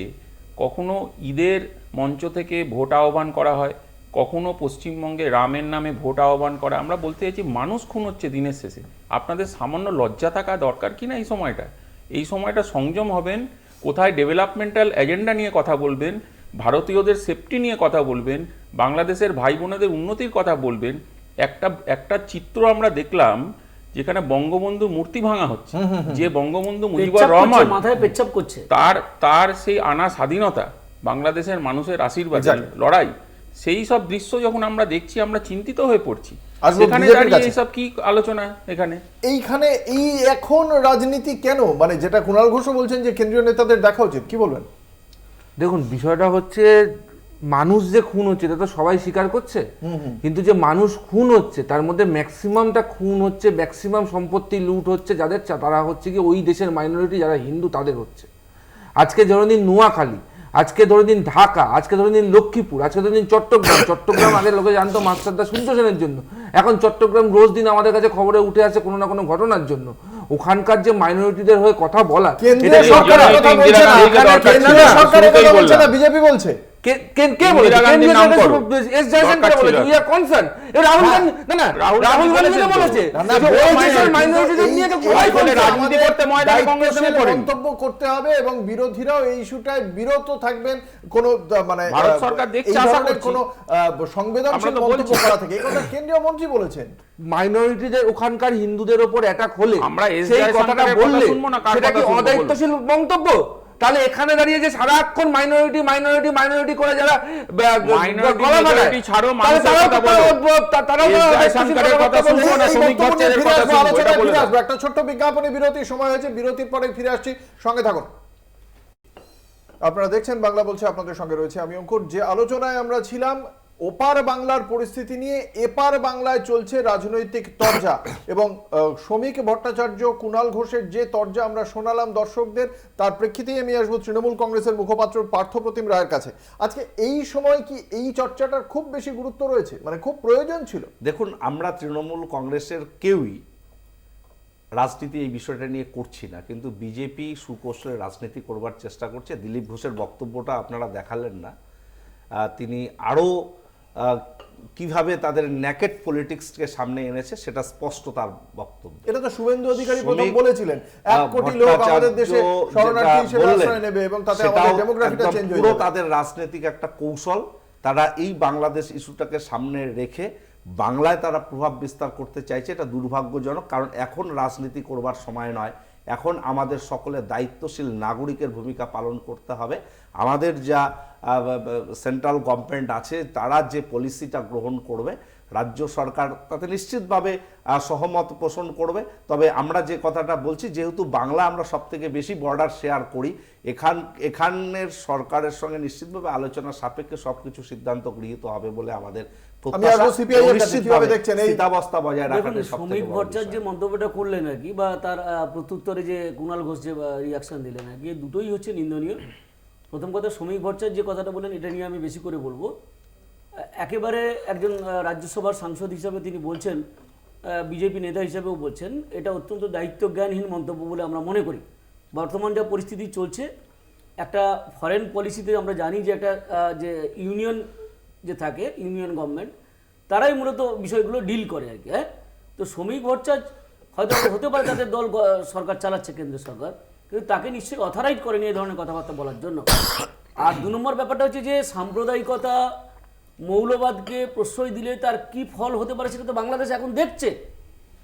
কখনো ঈদের মঞ্চ থেকে ভোট আহ্বান করা হয়, কখনো পশ্চিমবঙ্গে রামের নামে ভোট আহ্বান করা। আমরা বলতে চাইছি মানুষ খুন হচ্ছে দিনের শেষে। আপনাদের সামান্য লজ্জা থাকা দরকার কি না এই সময়টা সংযম হবেন, কোথায় ডেভেলপমেন্টাল এজেন্ডা নিয়ে কথা বলবেন, ভারতীয়দের সেফটি নিয়ে কথা বলবেন, বাংলাদেশের ভাই বোনেদের উন্নতির কথা বলবেন। একটা চিত্র আমরা দেখলাম যেখানে বঙ্গবন্ধু মূর্তি ভাঙা হচ্ছে, যে বঙ্গবন্ধু মুজিবুর রহমান মাথায় পেচ্ছাপ করছে, তার সেই আনা স্বাধীনতা, বাংলাদেশের মানুষের আশীর্বাদ, লড়াই, সেই সব দৃশ্য যখন আমরা দেখছি আমরা চিন্তিত হয়ে পড়ছি। এখানে দাঁড়িয়ে এইসব কি আলোচনা? এইখানে এই এখন রাজনীতি কেন? মানে যেটা কুণাল ঘোষও বলছেন যে কেন্দ্রীয় নেতাদের দেখা উচিত, কি বলবেন? দেখুন, বিষয়টা হচ্ছে মানুষ যে খুন হচ্ছে এটা তো সবাই স্বীকার করছে, কিন্তু যে মানুষ খুন হচ্ছে তার মধ্যে ম্যাক্সিমামটা খুন হচ্ছে, ম্যাক্সিমাম সম্পত্তি লুট হচ্ছে যাদের, তারা হচ্ছে কি ওই দেশের মাইনরিটি যারা হিন্দু তাদের হচ্ছে। আজকে ধরে দিন নোয়াখালী, আজকে ধরে দিন ঢাকা, আজকে ধরে দিন লক্ষ্মীপুর, আজকে ধরে দিন চট্টগ্রাম আগের লোকে জানতো মাস্টারদা সূর্য সেনের জন্য, এখন চট্টগ্রাম রোজ দিন আমাদের কাছে খবরে উঠে আসে কোনো না কোনো ঘটনার জন্য। ওখানকার যে মাইনরিটিদের হয়ে কথা বলা, বিজেপি বলছে, কে বলে? রাহুল গান্ধী বলেছে মন্তব্য করতে হবে এবং বিরোধীরাও এই ইস্যুটায় বিরত থাকবেন, কোন মানে ভারত সরকার দেখছে কোন সংবেদনশীল মন্তব্য করা থেকে। এই কথা কেন্দ্রীয় মন্ত্রী বলেছেন। মাইনরিটিদের ওখানকার হিন্দুদের উপর অ্যাটাক হলে আমরা সেই কথাটা বললে সেটা কি অদায়িত্বশীল মন্তব্য? তাহলে এখানে দাঁড়িয়ে যে সারাক্ষণ মাইনরিটি করে যারা একটা ছোট্ট বিজ্ঞাপনী বিরতি সময় হয়েছে, বিরতির পরে ফিরে আসছি, সঙ্গে থাকুন। আপনারা দেখছেন বাংলা বলছে, আপনাদের সঙ্গে রয়েছে আমি অঙ্কুর। যে আলোচনায় আমরা ছিলাম ওপার বাংলার পরিস্থিতি নিয়ে, এপার বাংলায় চলছে রাজনৈতিক তরজা এবং শ্রমিক ভট্টাচার্য, কুণাল ঘোষের যে তরজা আমরা শোনালাম দর্শকদের, তার প্রেক্ষিতেই আমি আসবো তৃণমূল কংগ্রেসের মুখপাত্র পার্থপ্রতিম রায়ের কাছে। আজকে এই সময় কি এই চর্চাটার খুব বেশি গুরুত্ব রয়েছে, মানে খুব প্রয়োজন ছিল? দেখুন, আমরা তৃণমূল কংগ্রেসের কেউই রাজনীতি এই বিষয়টা নিয়ে করছি না, কিন্তু বিজেপি সুকৌশলে রাজনীতি করবার চেষ্টা করছে। দিলীপ ঘোষের বক্তব্যটা আপনারা দেখালেন না, তিনি আরও কিভাবে তাদের নেকেড পলিটিক্সকে সামনে এনেছে সেটা স্পষ্ট তার বক্তব্য। এটা তো শুভেন্দু অধিকারী প্রথম বলেছিলেন 1 কোটি লোক আমাদের দেশে শরণার্থী হিসেবে আশ্রয় নেবে এবং তাতে আমাদের ডেমোগ্রাফিটা চেঞ্জ হয়ে যাবে। তাদের রাজনৈতিক একটা কৌশল, তারা এই বাংলাদেশ ইস্যুটাকে সামনে রেখে বাংলায় তারা প্রভাব বিস্তার করতে চাইছে। এটা দুর্ভাগ্যজনক, কারণ এখন রাজনীতি করবার সময় নয়, এখন আমাদের সকলের দায়িত্বশীল নাগরিকের ভূমিকা পালন করতে হবে। আমাদের যা সেন্ট্রাল গভর্নমেন্ট আছে তারা যে পলিসিটা গ্রহণ করবে, রাজ্য সরকার তাতে নিশ্চিতভাবে সহমত পোষণ করবে। তবে আমরা যে কথাটা বলছি, যেহেতু বাংলা আমরা সবথেকে বেশি বর্ডার শেয়ার করি, এখানের সরকারের সঙ্গে নিশ্চিতভাবে আলোচনা সাপেক্ষে সবকিছু সিদ্ধান্ত গৃহীত হবে বলে আমাদের শ্রমিক ভট্টাচার্য যে মন্তব্যটা করলেন আর কি, বা তার প্রত্যুত্তরে যে কুণাল ঘোষ যে রিয়াকশন দিলেন আর কি, দুটোই হচ্ছে নিন্দনীয়। প্রথম কথা, শ্রমিক ভট্টাচার্য যে কথাটা বললেন এটা নিয়ে আমি বেশি করে বলবো। একেবারে একজন রাজ্যসভার সাংসদ হিসাবে তিনি বলছেন, বিজেপি নেতা হিসাবেও বলছেন, এটা অত্যন্ত দায়িত্বজ্ঞানহীন মন্তব্য বলে আমরা মনে করি। বর্তমান যা পরিস্থিতি চলছে, একটা ফরেন পলিসিতে আমরা জানি যে একটা যে ইউনিয়ন যে থাকে, ইউনিয়ন গভর্নমেন্ট, তারাই মূলত বিষয়গুলো ডিল করে আর কি। হ্যাঁ, তো শ্রমিক ভট্টাচার্য হয়তো হতে পারে তাদের দল সরকার চালাচ্ছে, কেন্দ্র সরকার, কিন্তু তাকে নিশ্চয়ই অথরাইজ করেনি এই ধরনের কথাবার্তা বলার জন্য। আর 2 নম্বর ব্যাপারটা হচ্ছে যে সাম্প্রদায়িকতা, মৌলবাদকে প্রশ্রয় দিলে তার কি ফল হতে পারে সেটা তো বাংলাদেশ এখন দেখছে,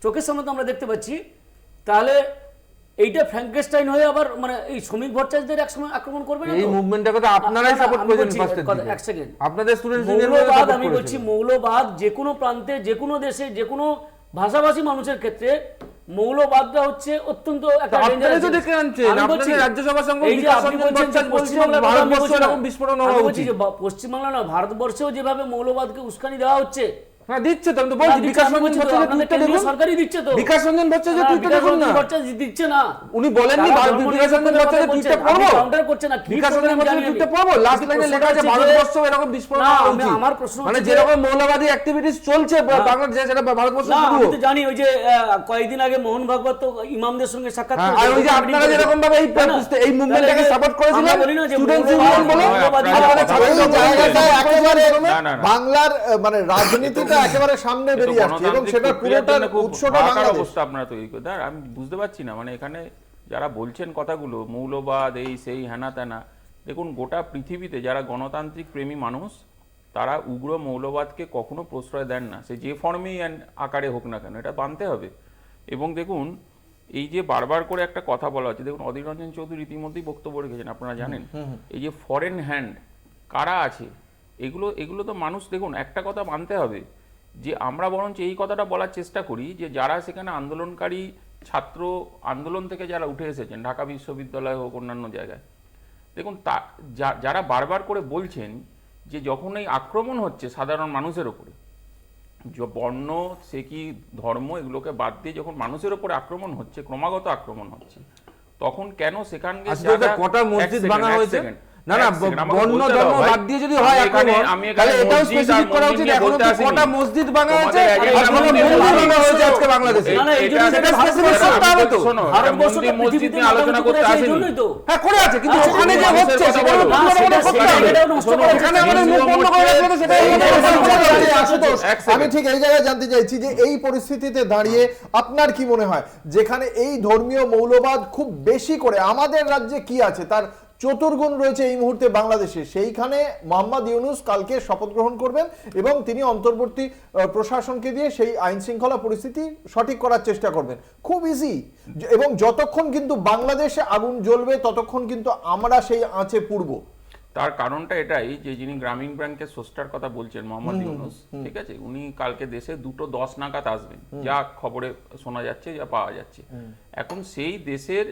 চোখের সামনে তো আমরা দেখতে পাচ্ছি। তাহলে এইটা ফ্র্যাঙ্কেস্টাইন হয়ে আবার মানে এই শ্রমিক ভট্টাচার্যদের একসময় আক্রমণ করবে না? এই মুভমেন্টটাকে তো আপনারাই সাপোর্ট করেছেন ফার্স্টের দিকে। এক সেকেন্ড, আপনাদের স্টুডেন্টস মৌলবাদ, আমি বলছি মৌলবাদ যে কোনো প্রান্তে, যে কোনো দেশে, যে কোনো ভাষাভাষী মানুষের ক্ষেত্রে মৌলবাদটা হচ্ছে অত্যন্ত একটা আপনারা তো দেখে আনছেন, আপনাদের রাজ্যসভা সংসদ বিকাশ রঞ্জন ভট্টাচার্য বলছেন ভারতবর্ষে এরকম বিস্ফোরণ হওয়া উচিত। পশ্চিমবাংলা না, ভারতবর্ষেও যেভাবে মৌলবাদকে উস্কানি দেওয়া হচ্ছে, হ্যাঁ দিচ্ছে তো, আমি তো বলছি বিকাশ রঞ্জন ভট্টাচার্য টুইটটা দেখুন, সরকারই দিচ্ছে তো। বিকাশ রঞ্জন ভট্টাচার্য টুইটটা দেখুন না, দিচ্ছে না, উনি বলেননি বিকাশ রঞ্জন ভট্টাচার্য টুইটটা পড়বো, কাউন্টার করছে না, বিকাশ রঞ্জন ভট্টাচার্য টুইটটা পড়বো, লাস্ট লাইনে লেখা আছে ভারতবর্ষ এরকম বিস্ফোরণ হওয়া উচিত। আমার প্রশ্ন মানে যেরকম মৌলবাদী অ্যাক্টিভিটিস চলছে বাংলাদেশে, সেটা ভারতবর্ষ না, শুরু আমি হোক। তো জানি ওই যে কয়েকদিন আগে মোহন ভাগবত তো ইমামদের সঙ্গে সাক্ষাৎ আর করেছে, ওই যে আপনারা যেরকম ভাবে এই মুভমেন্টটাকে সাপোর্ট করেছিলেন, আমরা বলি না যে স্টুডেন্টস মৌলবাদ, ইউনিয়ন বলে মৌলবাদী আপনাদের যারা এই ছাত্রদের জায়গাটা একেবারে না। বাংলার মানে রাজনীতিটা একেবারে সামনে বেরিয়ে আসছে এবং সেটা পুরোটার উৎসটা বাংলাদেশ। অবস্থা আপনারা তৈরি করে দেন। আমি বুঝতে পারছি না, মানে এখানে যারা বলছেন কথাগুলো মৌলবাদ এই সেই হ্যানা ত্যানা, দেখুন গোটা পৃথিবীতে যারা গণতান্ত্রিক প্রেমী মানুষ তারা উগ্র মৌলবাদকে কখনো প্রশ্রয় দেন না, সে যে ফর্মেই আকারে হোক না কেন, এটা মানতে হবে। এবং দেখুন এই যে বারবার করে একটা কথা বলা হচ্ছে, দেখুন অধীর রঞ্জন চৌধুরী ইতিমধ্যেই বক্তব্য রেখেছেন, আপনারা জানেন এই যে ফরেন হ্যান্ড কারা আছে, এগুলো তো মানুষ, দেখুন একটা কথা মানতে হবে যে আমরা বরঞ্চ এই কথাটা বলার চেষ্টা করি যে যারা সেখানে আন্দোলনকারী ছাত্র আন্দোলন থেকে যারা উঠে এসেছেন, ঢাকা বিশ্ববিদ্যালয় হোক অন্যান্য জায়গায়, দেখুন যারা বারবার করে বলছেন যে যখন এই আক্রমণ হচ্ছে সাধারণ মানুষের ওপরে, বর্ণ সে কি ধর্ম এগুলোকে বাদ দিয়ে যখন মানুষের ওপরে আক্রমণ হচ্ছে, ক্রমাগত আক্রমণ হচ্ছে, তখন কেন সেখানে কটা মসজিদ ভাঙা হয়েছে? না না, বর্ণ ধর্ম বাদ দিয়ে যদি হয় তাহলে এটাও স্পেসিফিক করা উচিত, এখনো কটা মসজিদ ভাঙা হয়েছে আর কোন মন্দির ভাঙা হয়েছে আজকে বাংলাদেশে, সেটা স্পেসিফিক করতে হবে তো। মসজিদ নিয়ে আলোচনা করতে আসেনি, হ্যাঁ করে আছে, কিন্তু ওখানে যে হচ্ছে সেটা এখানে আমাদের মুখ বন্ধ করে রাখলে তো সেটা আমি ঠিক এই জায়গায় জানতে চাইছি যে এই পরিস্থিতিতে দাঁড়িয়ে আপনার কি মনে হয়, যেখানে এই ধর্মীয় মৌলবাদ খুব বেশি করে আমাদের রাজ্যে কি আছে তার চতুর্গুণ রয়েছে এই মুহূর্তে বাংলাদেশে, সেইখানে মোহাম্মদ ইউনূস কালকে শপথ গ্রহণ করবেন এবং তিনি অন্তর্বর্তী প্রশাসনকে দিয়ে সেই আইন শৃঙ্খলা পরিস্থিতি সঠিক করার চেষ্টা করবেন। খুব ইজি, এবং যতক্ষণ কিন্তু বাংলাদেশে আগুন জ্বলবে ততক্ষণ কিন্তু আমরা সেই আঁচে পুড়ব। তার কারণটা এটাই যে যিনি গ্রামীণ ব্যাংকের স্রষ্টার কথা বলছেন মোহাম্মদ ইউনূস, ঠিক আছে, উনি কালকে দেশে 2:10 নাগাদ আসবেন, যা খবরে শোনা যাচ্ছে, যা পাওয়া যাচ্ছে। এখন সেই দেশের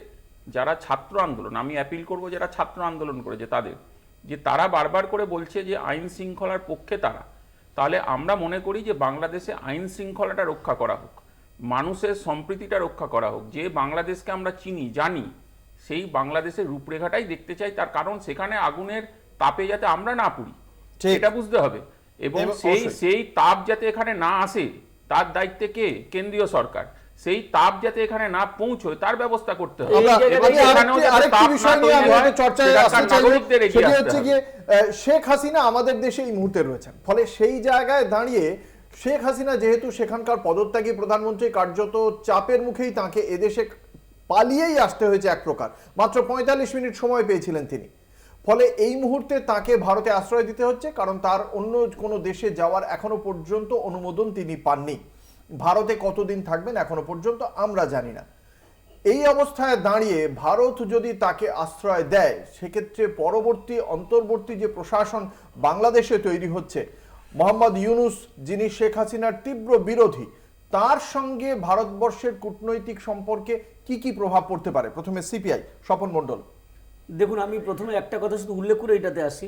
যারা ছাত্র আন্দোলন, আমি অ্যাপিল করব যারা ছাত্র আন্দোলন করেছে তাদের, যে তারা বারবার করে বলছে যে আইন শৃঙ্খলার পক্ষে তারা, তাহলে আমরা মনে করি যে বাংলাদেশে আইন শৃঙ্খলাটা রক্ষা করা হোক, মানুষের সম্প্রীতিটা রক্ষা করা হোক। যে বাংলাদেশকে আমরা চিনি জানি সেই বাংলাদেশের রূপরেখাটাই দেখতে চাই, তার কারণ সেখানে আগুনের তাপে যাতে আমরা না পুড়ি এটা বুঝতে হবে, এবং সেই তাপ যাতে এখানে না আসে তার দায়িত্বে কে? কেন্দ্রীয় সরকার। সেই তাপ যাতে এখানে না পৌঁছয় তার ব্যবস্থা করতে হবে। শেখ হাসিনা আমাদের দেশে এই মুহূর্তে রয়েছেন, ফলে সেই জায়গায় দাঁড়িয়ে শেখ হাসিনা যেহেতু সেখানকার পদত্যাগী প্রধানমন্ত্রী, কার্যত চাপের মুখেই তাকে এদেশে পালিয়েই আসতে হয়েছে এক প্রকার, মাত্র 45 মিনিট সময় পেয়েছিলেন তিনি, ফলে এই মুহূর্তে তাকে ভারতে আশ্রয় দিতে হচ্ছে, কারণ তার অন্য কোনো দেশে যাওয়ার এখনো পর্যন্ত অনুমোদন তিনি পাননি। ভারতে কতদিন থাকবেন এখনো পর্যন্ত আমরা জানি না। এই অবস্থায় দাঁড়িয়ে ভারত যদি তাকে আশ্রয় দেয়, সেক্ষেত্রে পরবর্তী অন্তর্বর্তী যে প্রশাসন বাংলাদেশে তৈরি হচ্ছে, মোহাম্মদ ইউনূস যিনি শেখ হাসিনার তীব্র বিরোধী, তার সঙ্গে ভারতবর্ষের কূটনৈতিক সম্পর্কে কি কি প্রভাব পড়তে পারে? প্রথমে সিপিআই স্বপন মণ্ডল। দেখুন, আমি প্রথমে একটা কথা শুধু উল্লেখ করে এটাতে আসি,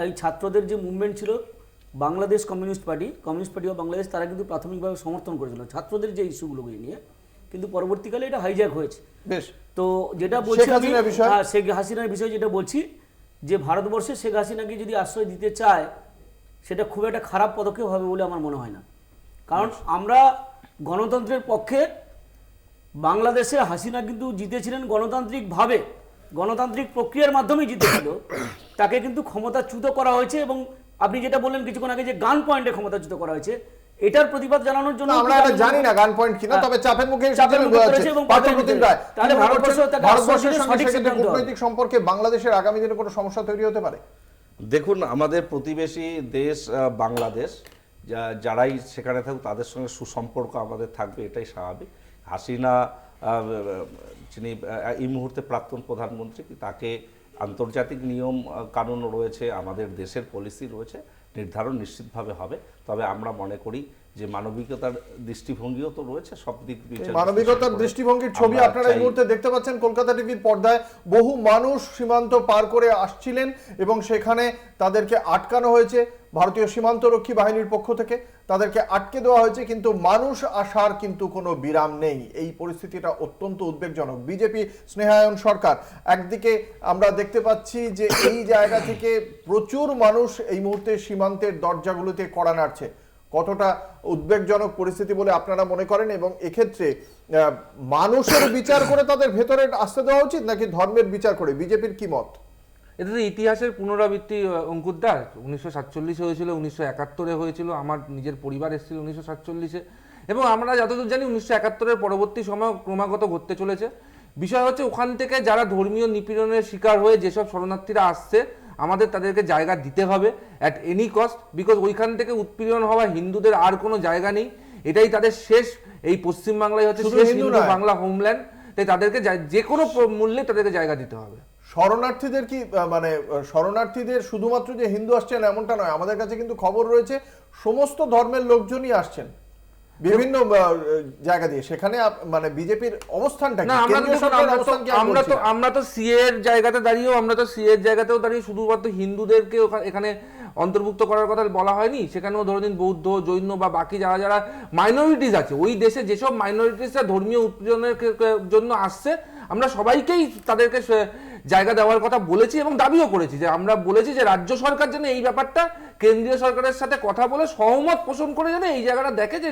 এই ছাত্রদের যে মুভমেন্ট ছিল, Bangladesh communist party of Bangladesh, তারা কিন্তু প্রাথমিকভাবে সমর্থন করেছিল ছাত্রদের যে ইস্যুগুলোকে নিয়ে, কিন্তু পরবর্তীকালে এটা হাইজ্যাক হয়েছে। বেশ, তো যেটা বলছি শেখ হাসিনার বিষয় যেটা বলছি, যে ভারতবর্ষে শেখ হাসিনাকে যদি আশ্রয় দিতে চায় সেটা খুব একটা খারাপ পদক্ষেপ হবে বলে আমার মনে হয় না, কারণ আমরা গণতন্ত্রের পক্ষে। বাংলাদেশে হাসিনা কিন্তু জিতেছিলেন গণতান্ত্রিক প্রক্রিয়ার মাধ্যমেই জিতেছিল, তাকে কিন্তু ক্ষমতাচ্যুত করা হয়েছে এবং আপনি যেটা বললেন কিছুক্ষণ আগে যে গান পয়েন্টে ক্ষমতাচ্যুত করা হয়েছে, এটার প্রতিবাদ জানানোর জন্য না, আমরা এটা জানি না গান পয়েন্ট কিনা, তবে চাপের মুখে চাপের মুখে করেছে এবং পার্থপ্রতিম রায়। তাহলে ভারতবর্ষ তাকে ভারতবর্ষের আশ্বাস সঙ্গে সঠিক সেক্ষেত্রে সিদ্ধান্ত হবে। কূটনৈতিক সম্পর্কে বাংলাদেশের আগামী দিনে কোনো সমস্যা তৈরি হতে পারে? দেখুন, আমাদের প্রতিবেশী দেশ বাংলাদেশ, যারাই সেখানে থাকুক তাদের সঙ্গে সুসম্পর্ক আমাদের থাকবে, এটাই স্বাভাবিক। হাসিনা যিনি এই মুহূর্তে প্রাক্তন প্রধানমন্ত্রী, তাকে আন্তর্জাতিক নিয়ম কানুন রয়েছে, আমাদের দেশের পলিসি রয়েছে, নির্ধারণ নিশ্চিতভাবে হবে। তবে আমরা মনে করি যে মানবিকতার দৃষ্টিভঙ্গিও তো রয়েছে, সব দিক বিচার মানবিকতার দৃষ্টিভঙ্গির ছবি আমরা আপনারা এই মুহূর্তে দেখতে পাচ্ছেন কলকাতা টিভির পর্দায়। বহু মানুষ সীমান্ত পার করে আসছিলেন এবং সেখানে তাদেরকে আটকানো হয়েছে ভারতীয় সীমান্তরক্ষী বাহিনীর পক্ষ থেকে, তাদেরকে আটকে দেওয়া হয়েছে, কিন্তু মানুষ আসার কিন্তু কোনো বিরাম নেই। এই পরিস্থিতিটা অত্যন্ত উদ্বেগজনক। বিজেপি স্নেহায়ন সরকার, একদিকে আমরা দেখতে পাচ্ছি যে এই জায়গা থেকে প্রচুর মানুষ এই মুহূর্তে সীমান্তের দরজাগুলোতে কড়া নাড়ছে। কতটা উদ্বেগজনক পরিস্থিতি বলে আপনারা মনে করেন, এবং এক্ষেত্রে মানুষের বিচার করে তাদের ভেতরে আসতে দেওয়া উচিত নাকি ধর্মের বিচার করে? বিজেপির কি মত? এটা তো ইতিহাসের পুনরাবৃত্তি অঙ্কুরদার। 1947 হয়েছিল, 1971 হয়েছিল, আমার নিজের পরিবার এসেছিল 1947, এবং আমরা যতদূর জানি 1971 পরবর্তী সময় ক্রমাগত ঘটতে চলেছে। বিষয় হচ্ছে ওখান থেকে যারা ধর্মীয় নিপীড়নের শিকার হয়ে যেসব শরণার্থীরা আসছে, আমাদের তাদেরকে জায়গা দিতে হবে অ্যাট এনি কস্ট, বিকজ ওইখান থেকে উৎপীড়ন হওয়া হিন্দুদের আর কোনো জায়গা নেই। এটাই তাদের শেষ, এই পশ্চিমবাংলায় হচ্ছে শেষ হিন্দু বাংলা হোমল্যান্ড, তাই তাদেরকে যে কোনো মূল্যে তাদেরকে জায়গা দিতে হবে। শরণার্থীদের কি মানে শরণার্থীদের শুধুমাত্র যে হিন্দু আসছেন এমনটা নয়, আমাদের কাছে কিন্তু খবর রয়েছে সমস্ত ধর্মের লোকজনই আসছেন বিভিন্ন জায়গা দিয়ে। সেখানে মানে বিজেপির অবস্থানটা কি? না, আমরা তো সিএ এর জায়গাতে দাঁড়িয়েও, আমরা তো সিএ এর জায়গাতেও দাঁড়িয়ে শুধুমাত্র হিন্দুদেরকে এখানে অন্তর্ভুক্ত করার কথা বলা হয়নি। সেখানেও ধরে নিন বৌদ্ধ, জৈন বা বাকি যারা যারা মাইনরিটিস আছে, ওই দেশে যেসব মাইনরিটিসরা ধর্মীয় উৎপীড়নের জন্য আসছে, আমরা সবাইকেই তাদেরকে জায়গা দেওয়ার কথা বলেছি এবং দাবিও করেছি। যে আমরা বলেছি যে রাজ্য সরকার যেন এই ব্যাপারটা কেন্দ্রীয় সরকারের সাথে কথা বলে সহমত পোষণ করে যেন এই জায়গাটা দেখে যে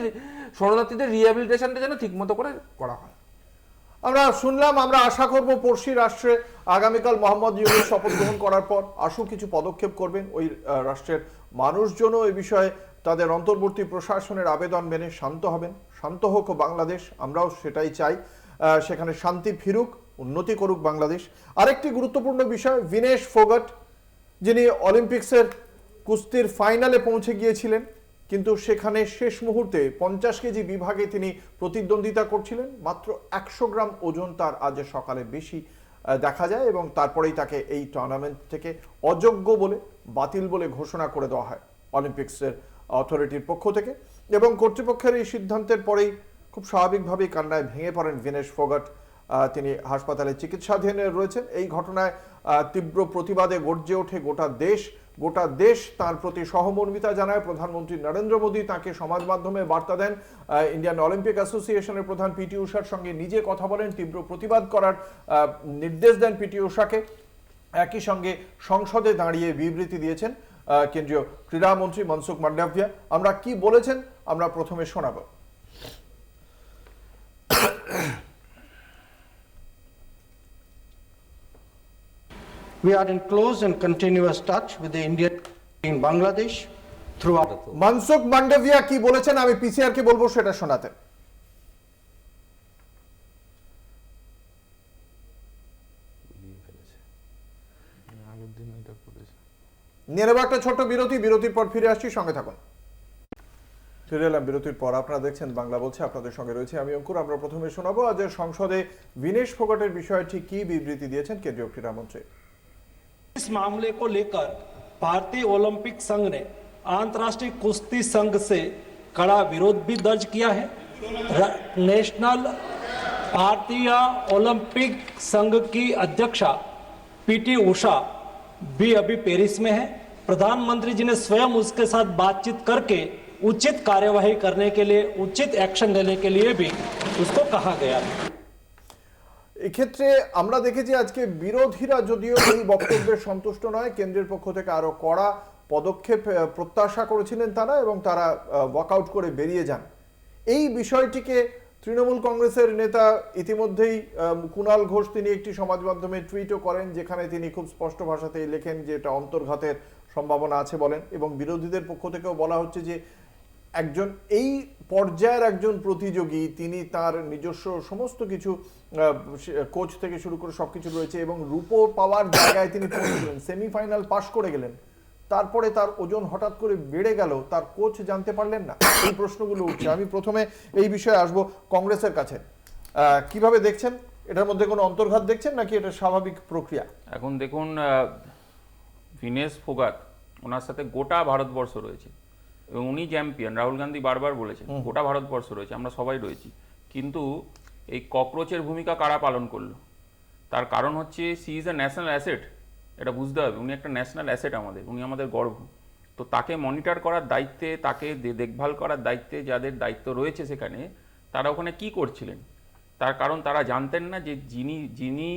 শরণার্থীদের রিহ্যাবিলিটেশনটা যেন ঠিকমতো করে করা হয়। আমরা শুনলাম, আমরা আশা করব পড়শি রাষ্ট্রে আগামীকাল মোহাম্মদ ইউনূস শপথ গ্রহণ করার পর আশু কিছু পদক্ষেপ করবেন। ওই রাষ্ট্রের মানুষজনও এই বিষয়ে তাদের অন্তর্বর্তী প্রশাসনের আবেদন মেনে শান্ত হবেন। শান্ত হোক বাংলাদেশ, আমরাও সেটাই চাই। সেখানে শান্তি ফিরুক, উন্নতি করুক বাংলাদেশ। আরেকটি গুরুত্বপূর্ণ বিষয়, ভিনেশ ফোগাট, যিনি অলিম্পিক্সের কুস্তির ফাইনালে পৌঁছে গিয়েছিলেন, কিন্তু সেখানে শেষ মুহূর্তে 50 কেজি বিভাগে তিনি প্রতিদ্বন্দ্বিতা করছিলেন। মাত্র 100 গ্রাম ওজন তার আজ সকালে বেশি দেখা যায়, এবং তারপরেই তাকে এই টুর্নামেন্ট থেকে অযোগ্য বলে, বাতিল বলে ঘোষণা করে দেওয়া হয় অলিম্পিক্সের অথরিটির পক্ষ থেকে। এবং কর্তৃপক্ষের এই সিদ্ধান্তের পরেই খুব স্বাভাবিকভাবেই কান্নায় ভেঙে পড়েন ভিনেশ ফোগাট। তিনি হাসপাতালে চিকিৎসাধীন রয়েছেন। এই ঘটনায় তীব্র প্রতিবাদে গর্জে ওঠে গোটা দেশ। গোটা দেশ তার প্রতি সহমর্মিতা জানায়। প্রধানমন্ত্রী নরেন্দ্র মোদী তাকে সমাজ মাধ্যমে বার্তা দেন। ইন্ডিয়ান অলিম্পিক অ্যাসোসিয়েশনের প্রধান পিটি ঊষার সঙ্গে নিজে কথা বলেন, তীব্র প্রতিবাদ করার নির্দেশ দেন পিটি ঊষাকে। একই সঙ্গে সংসদে দাঁড়িয়ে বিবৃতি দিয়েছেন কেন্দ্রীয় ক্রীড়ামন্ত্রী মনসুখ মান্ডাভিয়া। আমরা কি বলেছেন আমরা প্রথমে শোনাব। We are in close and continuous touch with the Indian in Bangladesh throughout. Mansukh Mandaviya কি বলেছেন আমি পিসিআর কে বলবো সেটা শোনাতে। নিয়ে নেব একটা ছোট্ট বিরতি। বিরতির পর ফিরে আসছি, সঙ্গে থাকুন। ফিরে এলাম বিরতির পর। আপনারা দেখছেন বাংলা বলছে, আপনাদের সঙ্গে রয়েছে আমি অঙ্কুর। আমরা প্রথমে শোনাবো আজ সংসদে ভিনেশ ফোগাটের বিষয়ে ঠিক কি বিবৃতি দিয়েছেন কেন্দ্রীয় ক্রীড়ামন্ত্রী। इस मामले को लेकर भारतीय ओलंपिक संघ ने अंतर्राष्ट्रीय कुश्ती संघ से कड़ा विरोध भी दर्ज किया है। नेशनल भारतीय ओलंपिक संघ की अध्यक्षा पीटी उषा भी अभी पेरिस में है। प्रधानमंत्री जी ने स्वयं उसके साथ बातचीत करके उचित कार्यवाही करने के लिए, उचित एक्शन लेने के लिए भी उसको कहा गया है। এক্ষেত্রে আমরা দেখেছি আজকে বিরোধীরা যদিও এই বক্তব্যে সন্তুষ্ট নয়, কেন্দ্রের পক্ষ থেকে আরো কড়া পদক্ষেপ প্রত্যাশা করেছিলেন তারা, এবং তারা ওয়াকআউট করে বেরিয়ে যান। এই বিষয়টিকে তৃণমূল কংগ্রেসের নেতা ইতিমধ্যেই কুণাল ঘোষ তিনি একটি সমাজ মাধ্যমে টুইটও করেন, যেখানে তিনি খুব স্পষ্ট ভাষাতেই লেখেন যে এটা অন্তর্ঘাতের সম্ভাবনা আছে বলেন, এবং বিরোধীদের পক্ষ থেকেও বলা হচ্ছে যে একজন এই পর্যায়ের একজন প্রতিযোগী, তিনি তার নিজস্ব সমস্ত কিছু কোচ থেকে শুরু করে সবকিছু রয়েছে এবং রূপো পাওয়ার জায়গায় তিনি পৌঁছলেন, সেমিফাইনাল পাশ করে গেলেন, তারপরে তার ওজন হঠাৎ করে বেড়ে গেল, তার কোচ জানতে পারলেন না, এই প্রশ্নগুলো উঠছে। আমি প্রথমে এই বিষয়ে আসবো কংগ্রেসের কাছে। কিভাবে দেখছেন, এটার মধ্যে কোনো অন্তর্ঘাত দেখছেন নাকি এটা স্বাভাবিক প্রক্রিয়া? এখন দেখুন, ভিনেস ফোগাট, ওনার সাথে গোটা ভারতবর্ষ রয়েছে এবং উনি চ্যাম্পিয়ন। রাহুল গান্ধী বারবার বলেছেন গোটা ভারতবর্ষ রয়েছে, আমরা সবাই রয়েছি। কিন্তু এই ককরোচের ভূমিকা কারা পালন করলো? তার কারণ হচ্ছে she is a national asset, এটা বুঝতে হবে। উনি একটা ন্যাশনাল অ্যাসেট আমাদের, উনি আমাদের গর্ব। তো তাকে মনিটর করার দায়িত্বে, তাকে দেখভাল করার দায়িত্বে যাদের দায়িত্ব রয়েছে সেখানে, তারা ওখানে কি করছিলেন? তার কারণ তারা জানতেন না যে যিনি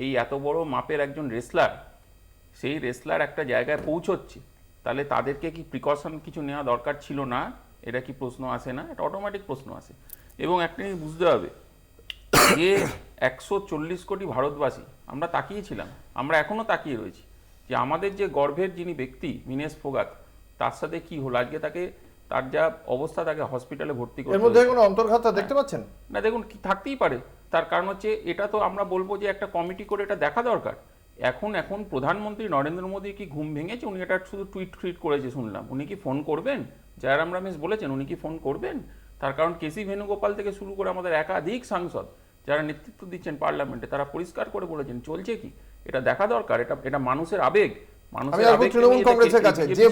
এই এত বড় মাপের একজন রেসলার, সেই রেসলার একটা জায়গায় পৌঁছচ্ছে, তাহলে তাদেরকে কি প্রিকশন কিছু নেওয়া দরকার ছিল না? এটা কি প্রশ্ন আসে না? এটা অটোমেটিক প্রশ্ন আসে। এবং একটা জিনিস বুঝতে হবে যে 140 কোটি ভারতবাসী আমরা তাকিয়েছিলাম, আমরা এখনো তাকিয়ে রয়েছি যে আমাদের যে গর্ভের যিনি ব্যক্তি ভিনেস ফোগাট, তার সাথে কি হলো আজকে। তার যা অবস্থা, তাকে হসপিটালে ভর্তি করে। এর মধ্যে কোনো অন্তর্ঘাত দেখতে পাচ্ছেন না? দেখুন, কি থাকতেই পারে। তার কারণ হচ্ছে এটা তো আমরা বলবো যে একটা কমিটি করে এটা দেখা দরকার। এখন প্রধানমন্ত্রী নরেন্দ্র মোদী কি ঘুম ভেঙেছে? উনি এটা শুধু টুইট করেছে শুনলাম। উনি কি ফোন করবেন? জয়রাম রমেশ বলেছেন উনি কি ফোন করবেন? তার কারণ কেসি ভেনুগোপাল থেকে শুরু করে আমাদের একাধিক সাংসদ যারা নেতৃত্ব দিচ্ছেন পার্লামেন্টে, তারা পরিষ্কার করে বলেছেন চলছে কি। এটা দেখা দরকার। এটা মানুষের আবেগ। আমি আসবো তৃণমূল কংগ্রেসের কাছে। যে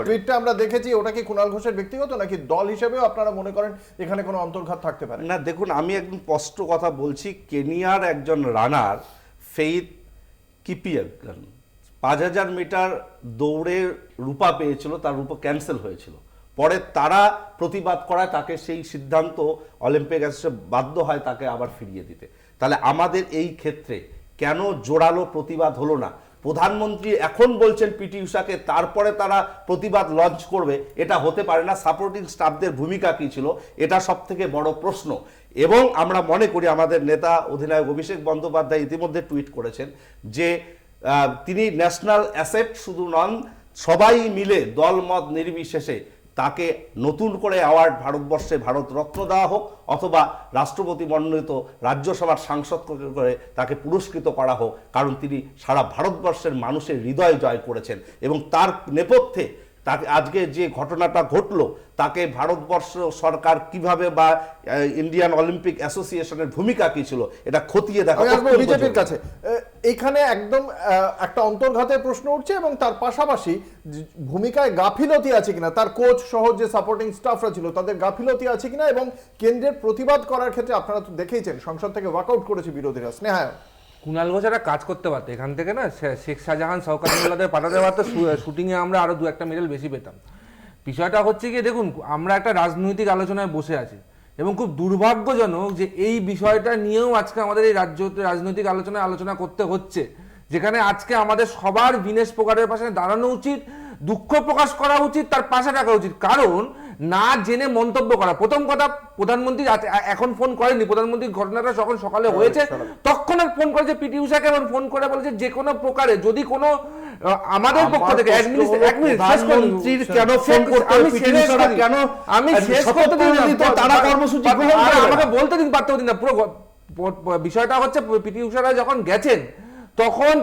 টুইটটা আমরা দেখেছি, ওটা কি কুণাল ঘোষের ব্যক্তিগত নাকি দল হিসেবেও আপনারা মনে করেন এখানে কোনো অন্তর্ঘাত থাকতে পারে? না, দেখুন, আমি একদম স্পষ্ট কথা বলছি। কেনিয়ার একজন রানার ফেইথ কিপিয়াগন 5000 মিটার দৌড়ে রূপা পেয়েছিল, তার রূপা ক্যান্সেল হয়েছিল। পরে তারা প্রতিবাদ করায় তাকে সেই সিদ্ধান্ত অলিম্পিক অ্যাসোসিয়েশন বাধ্য হয় তাকে আবার ফিরিয়ে দিতে। তাহলে আমাদের এই ক্ষেত্রে কেন জোরালো প্রতিবাদ হলো না? প্রধানমন্ত্রী এখন বলছেন পিটি উষাকে, তারপরে তারা প্রতিবাদ লঞ্চ করবে, এটা হতে পারে না। সাপোর্টিং স্টাফদের ভূমিকা কী ছিল, এটা সব থেকে বড় প্রশ্ন। এবং আমরা মনে করি আমাদের নেতা অধিনায়ক অভিষেক বন্দ্যোপাধ্যায় ইতিমধ্যে টুইট করেছেন যে তিনি ন্যাশনাল অ্যাসেট শুধু নন, সবাই মিলে দলমত নির্বিশেষে তাকে নতুন করে অ্যাওয়ার্ড ভারতবর্ষে ভারতরত্ন দেওয়া হোক, অথবা রাষ্ট্রপতি মনোনীত রাজ্যসভার সাংসদ করে তাকে পুরস্কৃত করা হোক। কারণ তিনি সারা ভারতবর্ষের মানুষের হৃদয় জয় করেছেন এবং তার নেপথ্যে তাকে আজকে যে ঘটনাটা ঘটলো, তাকে ভারতবর্ষ সরকার কিভাবে বা ইন্ডিয়ান অলিম্পিক অ্যাসোসিয়েশনের ভূমিকা কি ছিল, এটা খতিয়ে দেখা। বিজেপির কাছে এখানে একদম একটা অন্তর্ঘাতের প্রশ্ন উঠছে এবং তার পাশাপাশি ভূমিকায় গাফিলতি আছে কিনা, তার কোচ সহ যে সাপোর্টিং স্টাফরা ছিল তাদের গাফিলতি আছে কিনা, এবং কেন্দ্রের প্রতিবাদ করার ক্ষেত্রে আপনারা তো দেখেইছেন সংসদ থেকে ওয়াকআউট করেছে বিরোধীরা। স্নেহা, কুণাল ঘোষ একটা কাজ করতে পারতো এখান থেকে, না শেখ শাহজাহান শওকত মোল্লাদের পাঠাতে পারতো, শুটিংয়ে আমরা আরো 2-1টা মেডেল বেশি পেতাম। বিষয়টা হচ্ছে কি, দেখুন আমরা একটা রাজনৈতিক আলোচনায় বসে আছি এবং খুব দুর্ভাগ্যজনক যে এই বিষয়টা নিয়েও আজকে আমাদের এই রাজনৈতিক আলোচনা করতে হচ্ছে, যেখানে আজকে আমাদের সবার ভিনেস ফোগাটের পাশে দাঁড়ানো উচিত, দুঃখ প্রকাশ করা উচিত, তার পাশে থাকা উচিত। কারণ না জেনে মন্তব্য করা, প্রথম কথা প্রধানমন্ত্রী এখন ফোন করেনি, প্রধানমন্ত্রী ঘটনাটা যখন সকালে হয়েছে তৎক্ষণাৎ ফোন করেছে পিটি উষাকে এবং ফোন করে বলেছে যে কোনো প্রকারে যদি কোনো আমাদের পক্ষ থেকে আমি শেষ করতে দিন, তারা কর্মসূচি আমাকে বলতে দিন, পারতে দিন না। পুরো বিষয়টা হচ্ছে পিটি উষারা যখন গেছেন তখন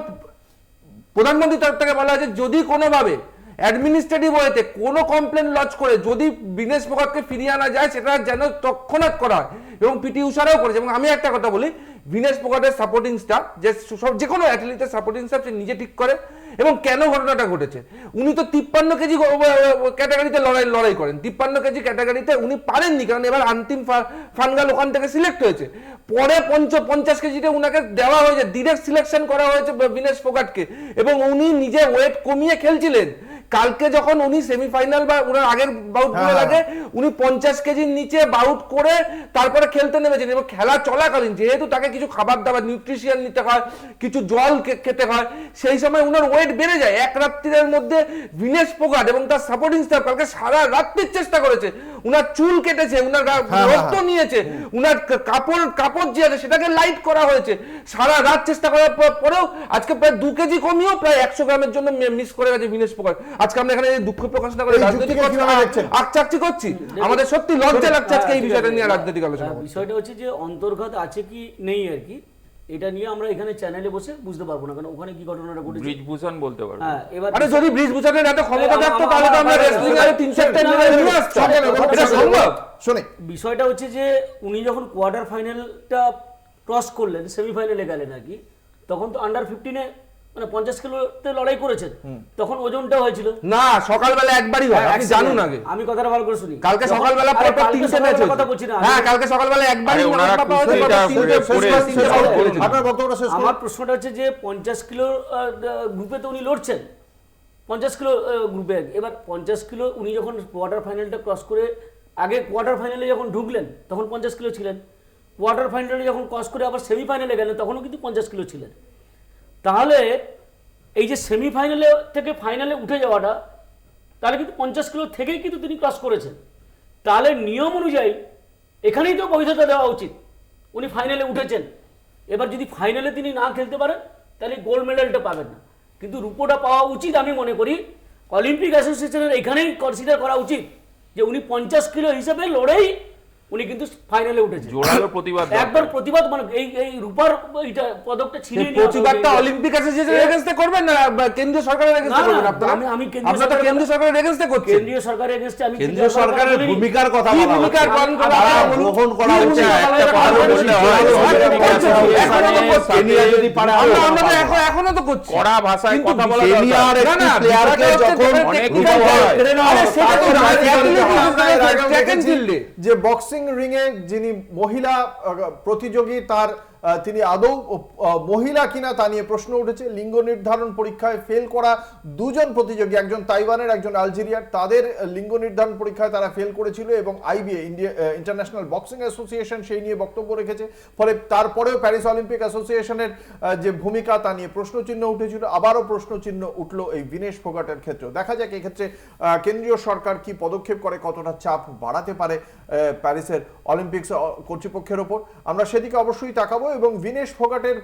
প্রধানমন্ত্রী তরফ থেকে বলা হয়েছে যদি কোনোভাবে অ্যাডমিনিস্ট্রেটিভ ওয়েতে কোনো কমপ্লেন লঞ্চ করে যদি ভিনেস ফোগাটকে ফিরিয়ে আনা যায়, সেটা যেন তৎক্ষণাৎ করা হয় এবং পিটি উষারাও করেছে। এবং আমি একটা কথা বলি, ভিনেস ফোগাটের সাপোর্টিং স্টাফ যে কোনো অ্যাথলিটের সাপোর্টিং স্টাফ সে নিজে ঠিক করে। এবং কেন ঘটনাটা ঘটেছে, উনি তো 53 কেজি ক্যাটাগরিতে লড়াই করেন, 53 কেজি ক্যাটাগরিতে উনি পারেননি, কারণ এবার অন্তিম ফানগাল ওখান থেকে সিলেক্ট হয়েছে। পরে 50 কেজিতে উনাকে দেওয়া হয়েছে, ডিরেক্ট সিলেকশন করা হয়েছে ভিনেস ফোগাটকে, এবং উনি নিজে ওয়েট কমিয়ে খেলছিলেন। কালকে যখন উনি সেমিফাইনাল বা ওনার আগের বাউট গুলো লাগে, উনি 50 কেজির নিচে বাউট করে তারপরে খেলতে নেমেছেন এবং খেলা চলাকালীন যেহেতু তাকে কিছু খাবার দাবার নিউট্রিশন নিতে হয়, কিছু জল খেতে হয়, সেই সময় উনার ওয়েট বেড়ে যায়। এক রাত্রির মধ্যে ভিনেস ফোগাট এবং তার সাপোর্টিং স্টাফ কালকে সারা রাত্রির চেষ্টা করেছে উনার চুল কেটেছে, উনার রক্ত নিয়েছে, উনার কাপড় যে আছে সেটাকে লাইট করা হয়েছে, সারা রাত চেষ্টা করার পরেও আজকে প্রায় 2 কেজি কমিয়েও প্রায় 100 গ্রামের জন্য মিস করে গেছে বিনেশ ফোগাট। আজকে আমরা এখানে দুঃখ প্রকাশ না করে রাজনৈতিক আকচাকচি করছি, আমাদের সত্যি লজ্জা লাগছে আজকে এই বিষয়টা নিয়ে রাজনৈতিক আলোচনা। বিষয়টা হচ্ছে যে অন্তর্ঘাত আছে কি নেই আর কি, এটা নিয়ে আমরা এখানে চ্যানেলে বসে বুঝতে পারবো না, কারণ ওখানে কি ঘটনাটা ঘটেছে ব্রিজভূষণ বলতে পারবো। হ্যাঁ, এবার আরে যদি ব্রিজভূষণের এত ক্ষমতা থাকতো তাহলে তো আমরা রেসলিং এর 3-4টা নিয়ে আসতাম, এটা সম্ভব? শুনে বিষয়টা হচ্ছে যে উনি যখন কোয়ার্টার ফাইনালটা ক্রস করলেন, সেমিফাইনালে গেলেন আর কি, তখন তো আন্ডার 15-এ মানে 50 কিলোতে লড়াই করেছেন, তখন ওজনটা হয়েছিল না, সকালবেলা একবারই হয়, আপনি জানুন আগে। আমি কথাটা ভালো করে শুনি। কালকে সকালবেলা পর 3টে ম্যাচ হয়েছে, কথা বলছি না। হ্যাঁ কালকে সকালবেলা একবারই ওনারা পাওয়া হয়েছে, আপনার বক্তব্যটা শেষ করুন। আমার প্রশ্নটা হচ্ছে যে 50 কিলো গ্রুপে তো উনি লড়ছেন, 50 কিলো গ্রুপে। এবার 50 কিলো উনি যখন কোয়ার্টার ফাইনালটা ক্রস করে, আগে কোয়ার্টার ফাইনালে যখন ঢুকলেন তখন 50 কিলো ছিলেন, কোয়ার্টার ফাইনালে যখন ক্রস করে আবার সেমিফাইনালে গেলেন তখনও কিন্তু 50 কিলো ছিলেন। তাহলে এই যে সেমিফাইনালে থেকে ফাইনালে উঠে যাওয়াটা, তাহলে কিন্তু 50 কিলো থেকেই কিন্তু তিনি ক্রস করেছেন। তাহলে নিয়ম অনুযায়ী এখানেই তো বৈধতা দেওয়া উচিত, উনি ফাইনালে উঠেছেন। এবার যদি ফাইনালে তিনি না খেলতে পারেন তাহলে গোল্ড মেডেলটা পাবেন না, কিন্তু রূপোটা পাওয়া উচিত। আমি মনে করি অলিম্পিক অ্যাসোসিয়েশনের এখানেই কনসিডার করা উচিত যে উনি 50 কিলো হিসেবে লড়েই উনি কিন্তু ফাইনালে উঠেছেন। জোরালো প্রতিবাদ, একবার প্রতিবাদ, মানে এই রূপার এইটা পদকটা ছিনিয়ে নিয়ে প্রতিবাদটা অলিম্পিক অ্যাসোসিয়েশনের এগেইনস্টে করবেন না কেন্দ্রীয় সরকারের এগেইনস্টে করবেন আপনারা? আমি আপনারা তো কেন্দ্রীয় সরকারের এগেইনস্টে করছেন। কেন্দ্রীয় সরকারের এগেইনস্টে আমি কেন্দ্রীয় সরকারের ভূমিকার কথা কি বলা ভূমিকা হচ্ছে। পালন করা তারা বলুন? গ্রহণ করা কি হচ্ছে, ভূমিকা একটা পালন কথা করা বলতে হচ্ছে? হয়, এখনো তো করছে। কেনিয়া যদি পারে আরো আমরা ভালো। এখনো তো করছি। কড়া ভাষায় কিন্তু কথা বলা কেনিয়ার দরকার। না, একটি না, প্লেয়ারকে বিষয়টা যখন হচ্ছে অনেক রূপা হয়। আরে সেটা তো ট্র্যাক এন্ড ফিল্ডে যে বক্সিং রিং এ যিনি মহিলা প্রতিযোগী তার তিনি আদৌ মহিলা কিনা তা নিয়ে প্রশ্ন উঠেছে। লিঙ্গ নির্ধারণ পরীক্ষায় ফেল করা দুজন প্রতিযোগী, একজন তাইওয়ানের একজন আলজেরিয়ার, তাদের লিঙ্গ নির্ধারণ পরীক্ষায় তারা ফেল করেছিল এবং আইবিএ ইন্টারন্যাশনাল বক্সিং অ্যাসোসিয়েশন সেই নিয়ে বক্তব্য রেখেছে। ফলে তারপরেও প্যারিস অলিম্পিক অ্যাসোসিয়েশনের যে ভূমিকা তা নিয়ে প্রশ্নচিহ্ন উঠেছিল, আবারও প্রশ্নচিহ্ন উঠলো এই বিনেশ ফোগাটের ক্ষেত্রেও। দেখা যাক এক্ষেত্রে কেন্দ্রীয় সরকার কি পদক্ষেপ করে, কতটা চাপ বাড়াতে পারে প্যারিসের অলিম্পিক্স কর্তৃপক্ষের ওপর। আমরা সেদিকে অবশ্যই তাকাবো এবং বিনেশ ফোগাটের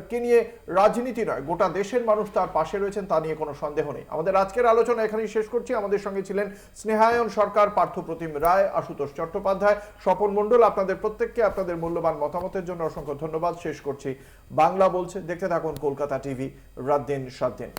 কে নিয়ে রাজনীতি নয়, গোটা দেশের মানুষ তার পাশে রয়েছেন, তা নিয়ে কোনো সন্দেহ নেই। আমাদের আজকের আলোচনা এখানেই শেষ করছি। আমাদের সঙ্গে ছিলেন স্নেহায়ন সরকার, পার্থপ্রতিম রায়, আশুতোষ চট্টোপাধ্যায়, স্বপন মণ্ডল। আপনাদের প্রত্যেককে আপনাদের মূল্যবান মতামতের জন্য অসংখ্য ধন্যবাদ। শেষ করছি বাংলা বলছে। দেখতে থাকুন কলকাতা টিভি, রাত দিন 7 দিন।